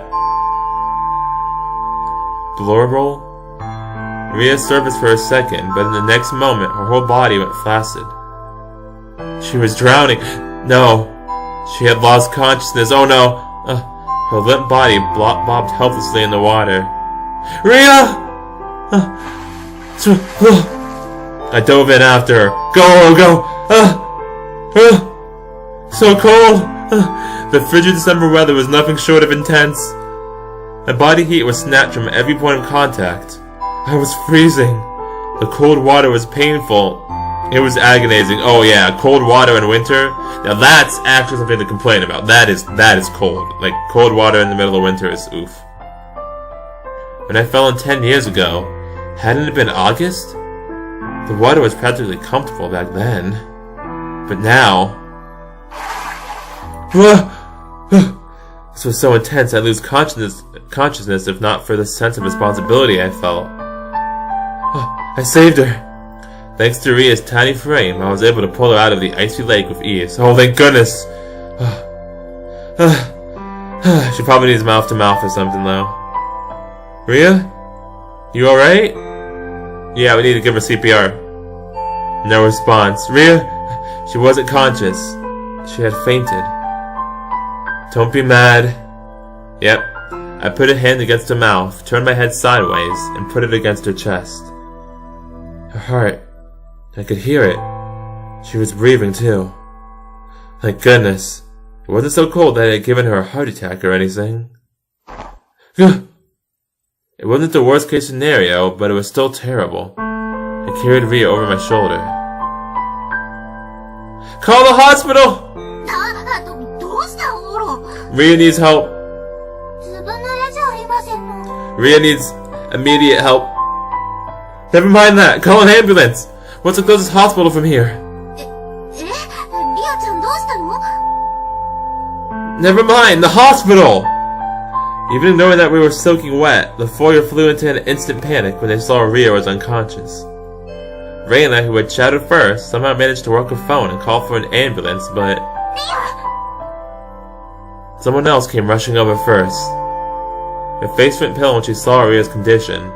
Blurble? Ria surfaced for a second, but in the next moment, her whole body went flaccid. She was drowning. No. She had lost consciousness. Oh no. Her limp body bobbed helplessly in the water. Ria! I dove in after her. Go! So cold! The frigid December weather was nothing short of intense. My body heat was snatched from every point of contact. I was freezing. The cold water was painful. It was agonizing. Oh yeah, cold water in winter. Now that's actually something to complain about. That is cold. Like, cold water in the middle of winter is oof. When I fell in 10 years ago, hadn't it been August? The water was practically comfortable back then. But now... This was so intense I'd lose consciousness if not for the sense of responsibility I felt. I saved her. Thanks to Ria's tiny frame, I was able to pull her out of the icy lake with ease. Oh, thank goodness! She probably needs mouth-to-mouth or something, though. Ria? You alright? Yeah, we need to give her CPR. No response. Ria? She wasn't conscious. She had fainted. Don't be mad. Yep. I put a hand against her mouth, turned my head sideways, and put it against her chest. Her heart. I could hear it. She was breathing, too. Thank goodness. It wasn't so cold that it had given her a heart attack or anything. It wasn't the worst case scenario, but it was still terrible. I carried Ria over my shoulder. Call the hospital! Ria needs help. Ria needs immediate help. Never mind that. Call an ambulance. What's the closest hospital from here? Never mind. The hospital! Even ignoring that we were soaking wet, the four flew into an instant panic when they saw Ria was unconscious. Reina, who had shouted first, somehow managed to work her phone and call for an ambulance, but... someone else came rushing over first. Her face went pale when she saw Ria's condition.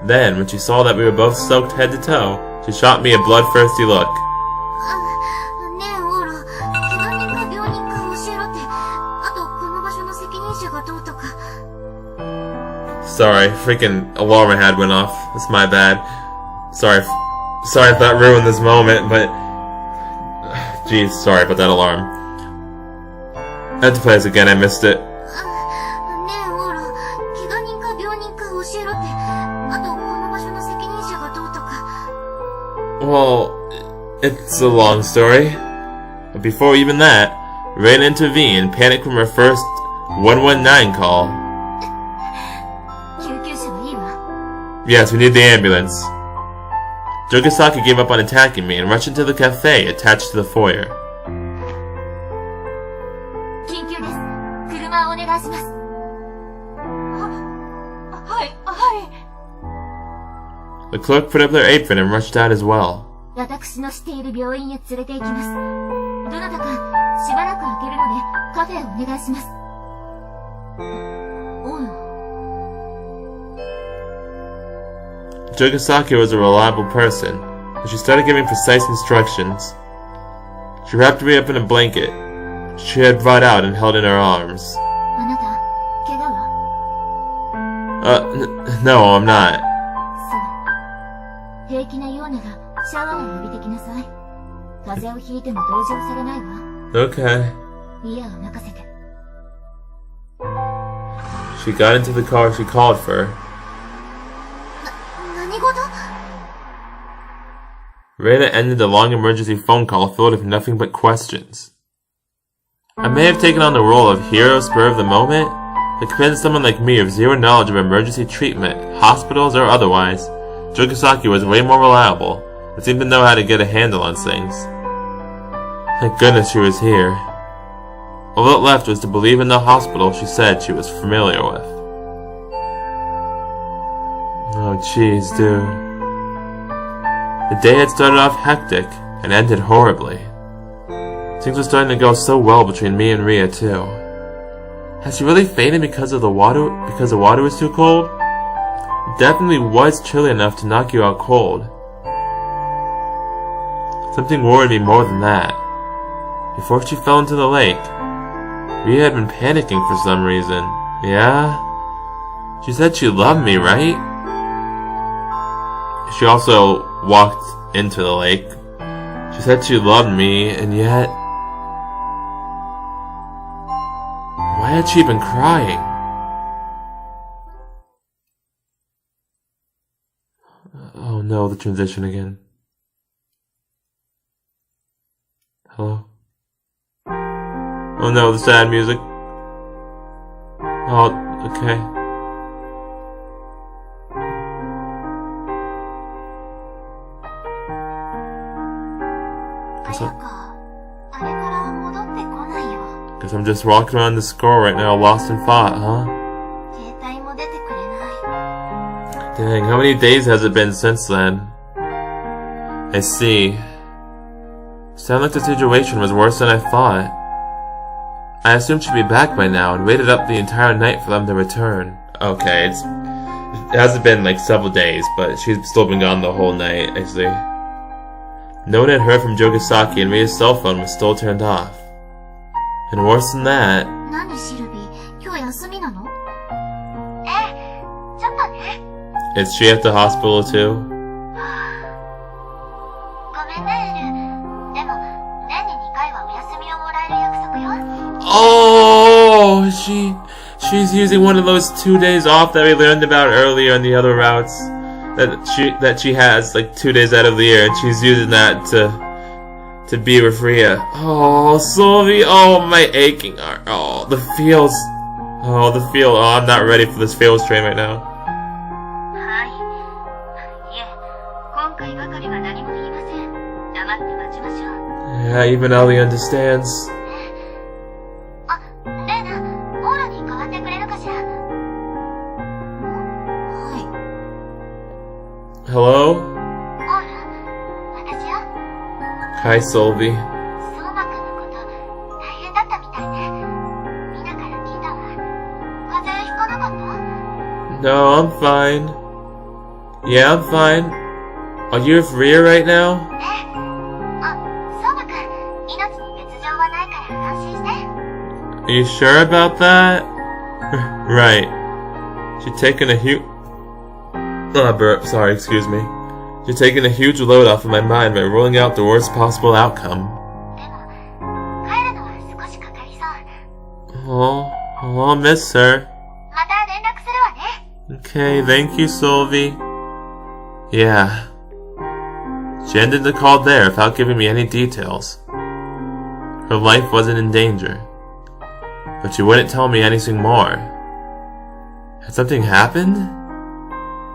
Then, when she saw that we were both soaked head to toe, she shot me a bloodthirsty look. Sorry, freaking alarm I had went off. That's my bad. Sorry if that ruined this moment, but... Jeez, sorry about that alarm. I had to play this again, I missed it. Well, it's a long story. But before even that, Reina intervened, panicked from her first 119 call. Yes, we need the ambulance. Jogasaki gave up on attacking me and rushed into the cafe attached to the foyer. The clerk put up their apron and rushed out as well. Jogasaki was a reliable person, but she started giving precise instructions. She wrapped me up in a blanket she had brought out and held in her arms. No, I'm not. Okay. She got into the car she called for. Reina ended the long emergency phone call filled with nothing but questions. I may have taken on the role of hero spur of the moment, Like compared to someone like me with zero knowledge of emergency treatment, hospitals or otherwise, Jogasaki was way more reliable and seemed to know how to get a handle on things. Thank goodness she was here. All that left was to believe in the hospital she said she was familiar with. Oh jeez, dude. The day had started off hectic and ended horribly. Things were starting to go so well between me and Ria too. Had she really fainted because the water was too cold? It definitely was chilly enough to knock you out cold. Something worried me more than that. Before she fell into the lake, Ria had been panicking for some reason. Yeah? She said she loved me, right? She also walked into the lake. She said she loved me, and yet... why had she been crying? Oh no, the transition again. Hello? Oh no, the sad music. Oh, okay. Guess I'm just walking around the school right now, lost in thought, huh? Dang, how many days has it been since then? I see. Sounded like the situation was worse than I thought. I assumed she'd be back by now and waited up the entire night for them to return. Okay, it hasn't been like several days, but she's still been gone the whole night, I see. No one had heard from Jogasaki and Ria's cell phone was still turned off. And worse than that... Is she at the hospital too? Oh, she's using one of those 2 days off that we learned about earlier in the other routes. That she has like 2 days out of the year, and she's using that to be with Ria. Oh, Sylvie, oh my aching heart. Oh, the feels. Oh, the feel. Oh, I'm not ready for this feels train right now. Yeah, even Ali understands. Hello? Hi, Sylvie. No, I'm fine. Yeah, I'm fine. Are you with Ria right now? Are you sure about that? Right. She's taking a huge... sorry, excuse me. You're taking a huge load off of my mind by ruling out the worst possible outcome. Oh, I'll miss her. Okay, thank you, Sylvie. Yeah. She ended the call there without giving me any details. Her life wasn't in danger. But she wouldn't tell me anything more. Had something happened?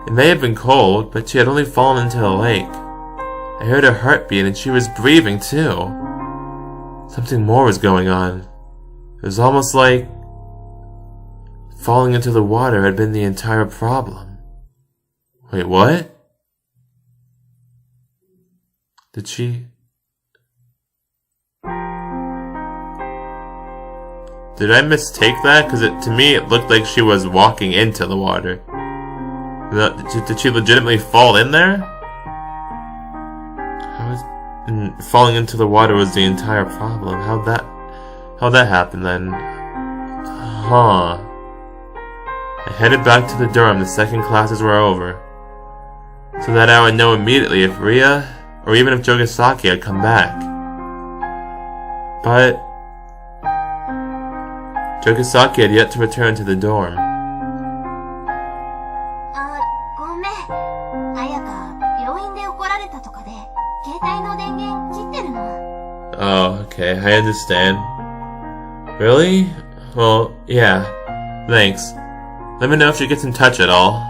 It may have been cold, but she had only fallen into the lake. I heard her heartbeat and she was breathing too. Something more was going on. It was almost like falling into the water had been the entire problem. Wait, what? Did she... Did I mistake that? Because to me it looked like she was walking into the water. Did she legitimately fall in there? Falling into the water was the entire problem. How'd that happen then? Huh. I headed back to the dorm the second classes were over, so that I would know immediately if Ria, or even if Jogasaki had come back. But Jogasaki had yet to return to the dorm. Oh, okay, I understand. Really? Well, yeah. Thanks. Let me know if she gets in touch at all.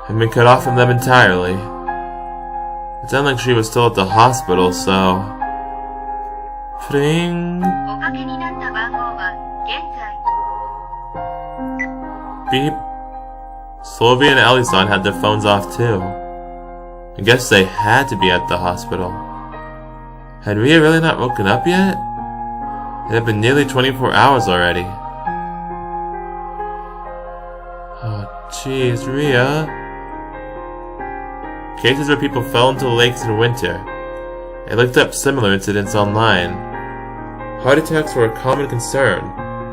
I've been cut off from them entirely. It sounded like she was still at the hospital, so... Fring. Beep. Sylvie and Ellie-san had their phones off too. I guess they had to be at the hospital. Had Ria really not woken up yet? It had been nearly 24 hours already. Oh, jeez, Ria. Cases where people fell into lakes in winter. I looked up similar incidents online. Heart attacks were a common concern,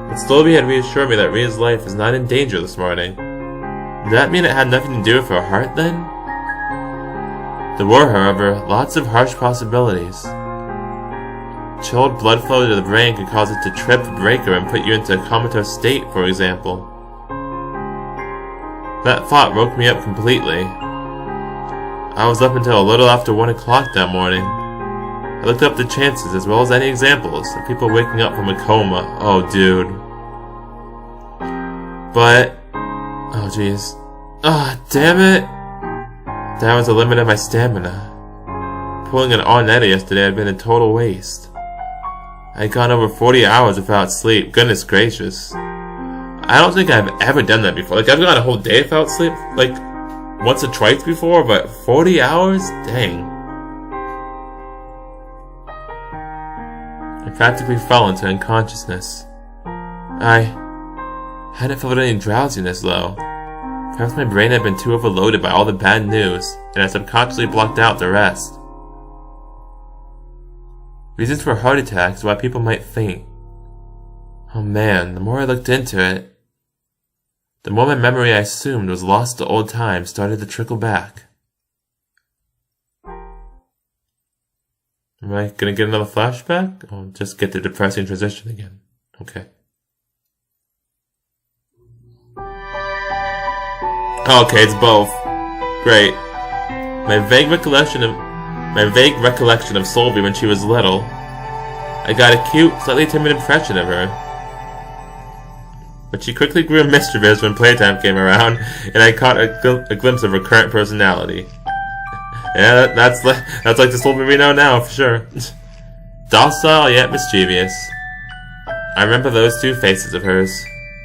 but Sylvie had reassured me that Ria's life is not in danger this morning. Did that mean it had nothing to do with her heart then? There were, however, lots of harsh possibilities. Chilled blood flow to the brain could cause it to trip, break her, and put you into a comatose state, for example. That thought woke me up completely. I was up until a little after 1 o'clock that morning. I looked up the chances as well as any examples of people waking up from a coma. Oh, dude. But... oh, jeez. Ah, damn it! That was the limit of my stamina. Pulling an all-nighter yesterday had been a total waste. I had gone over 40 hours without sleep. Goodness gracious. I don't think I've ever done that before. Like, I've gone a whole day without sleep, like, once or twice before, but 40 hours? Dang. I practically fell into unconsciousness. I hadn't felt any drowsiness, though. Perhaps my brain had been too overloaded by all the bad news, and I subconsciously blocked out the rest. Reasons for heart attacks, why people might faint. Oh man, the more I looked into it, the more my memory I assumed was lost to old times started to trickle back. Am I gonna get another flashback? Or just get the depressing transition again? Okay. Okay, it's both. Great. My vague recollection of Sylvie when she was little. I got a cute, slightly timid impression of her. But she quickly grew mischievous when playtime came around, and I caught a glimpse of her current personality. Yeah, that's like the Sylvie we know now, for sure. Docile yet mischievous. I remember those two faces of hers.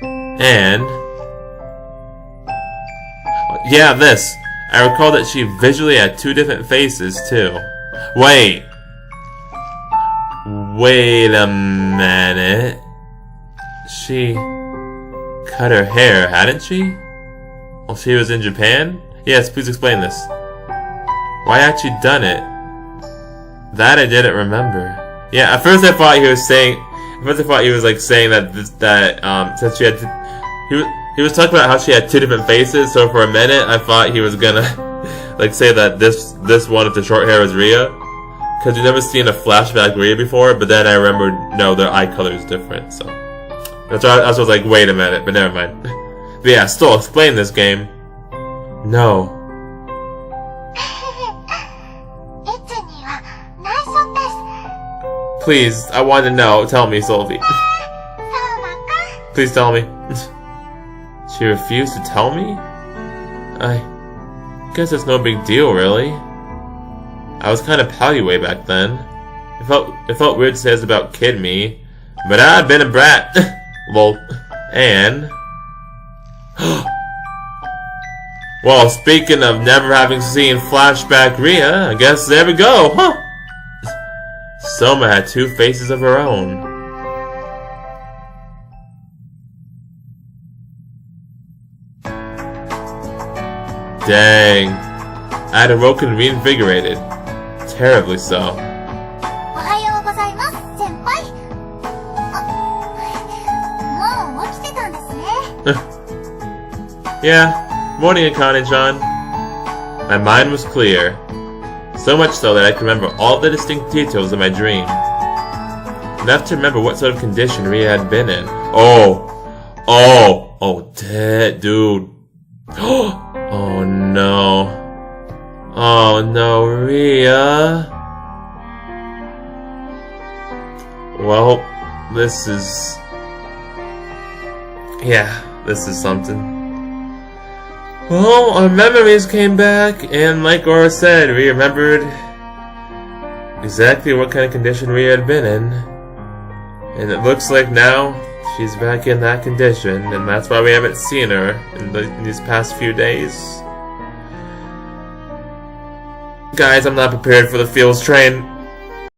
And... yeah, this. I recall that she visually had two different faces, too. Wait a minute. She cut her hair, hadn't she? While she was in Japan? Yes, please explain this. Why had she done it? That I didn't remember. Yeah, at first I thought he was saying... saying that since she had... He was talking about how she had two different faces, so for a minute I thought he was gonna like say that this one with the short hair is Ria. Because you've never seen a flashback Ria before, but then I remembered, no, their eye color is different, so... That's why I was like, wait a minute, but never mind. But yeah, still, explain this game. No. Please, I want to know. Tell me, Sylvie. Please tell me. She refused to tell me? I guess it's no big deal, really. I was kind of pouty way back then. It felt weird to say this about kid me, but I'd been a brat. Lol. And... well, speaking of never having seen flashback Ria, I guess there we go, huh? Soma had two faces of her own. Dang. I had awoken and reinvigorated. Terribly so. Yeah, morning Akane-chan. My mind was clear. So much so that I could remember all the distinct details of my dream. Enough to remember what sort of condition Ria had been in. Oh, dead, dude. Oh no. Oh no, Ria. Well, this is Yeah, this is something. Well, our memories came back, and like Aura said, we remembered exactly what kind of condition we had been in. And it looks like now she's back in that condition, and that's why we haven't seen her in these past few days. Guys, I'm not prepared for the Fields train.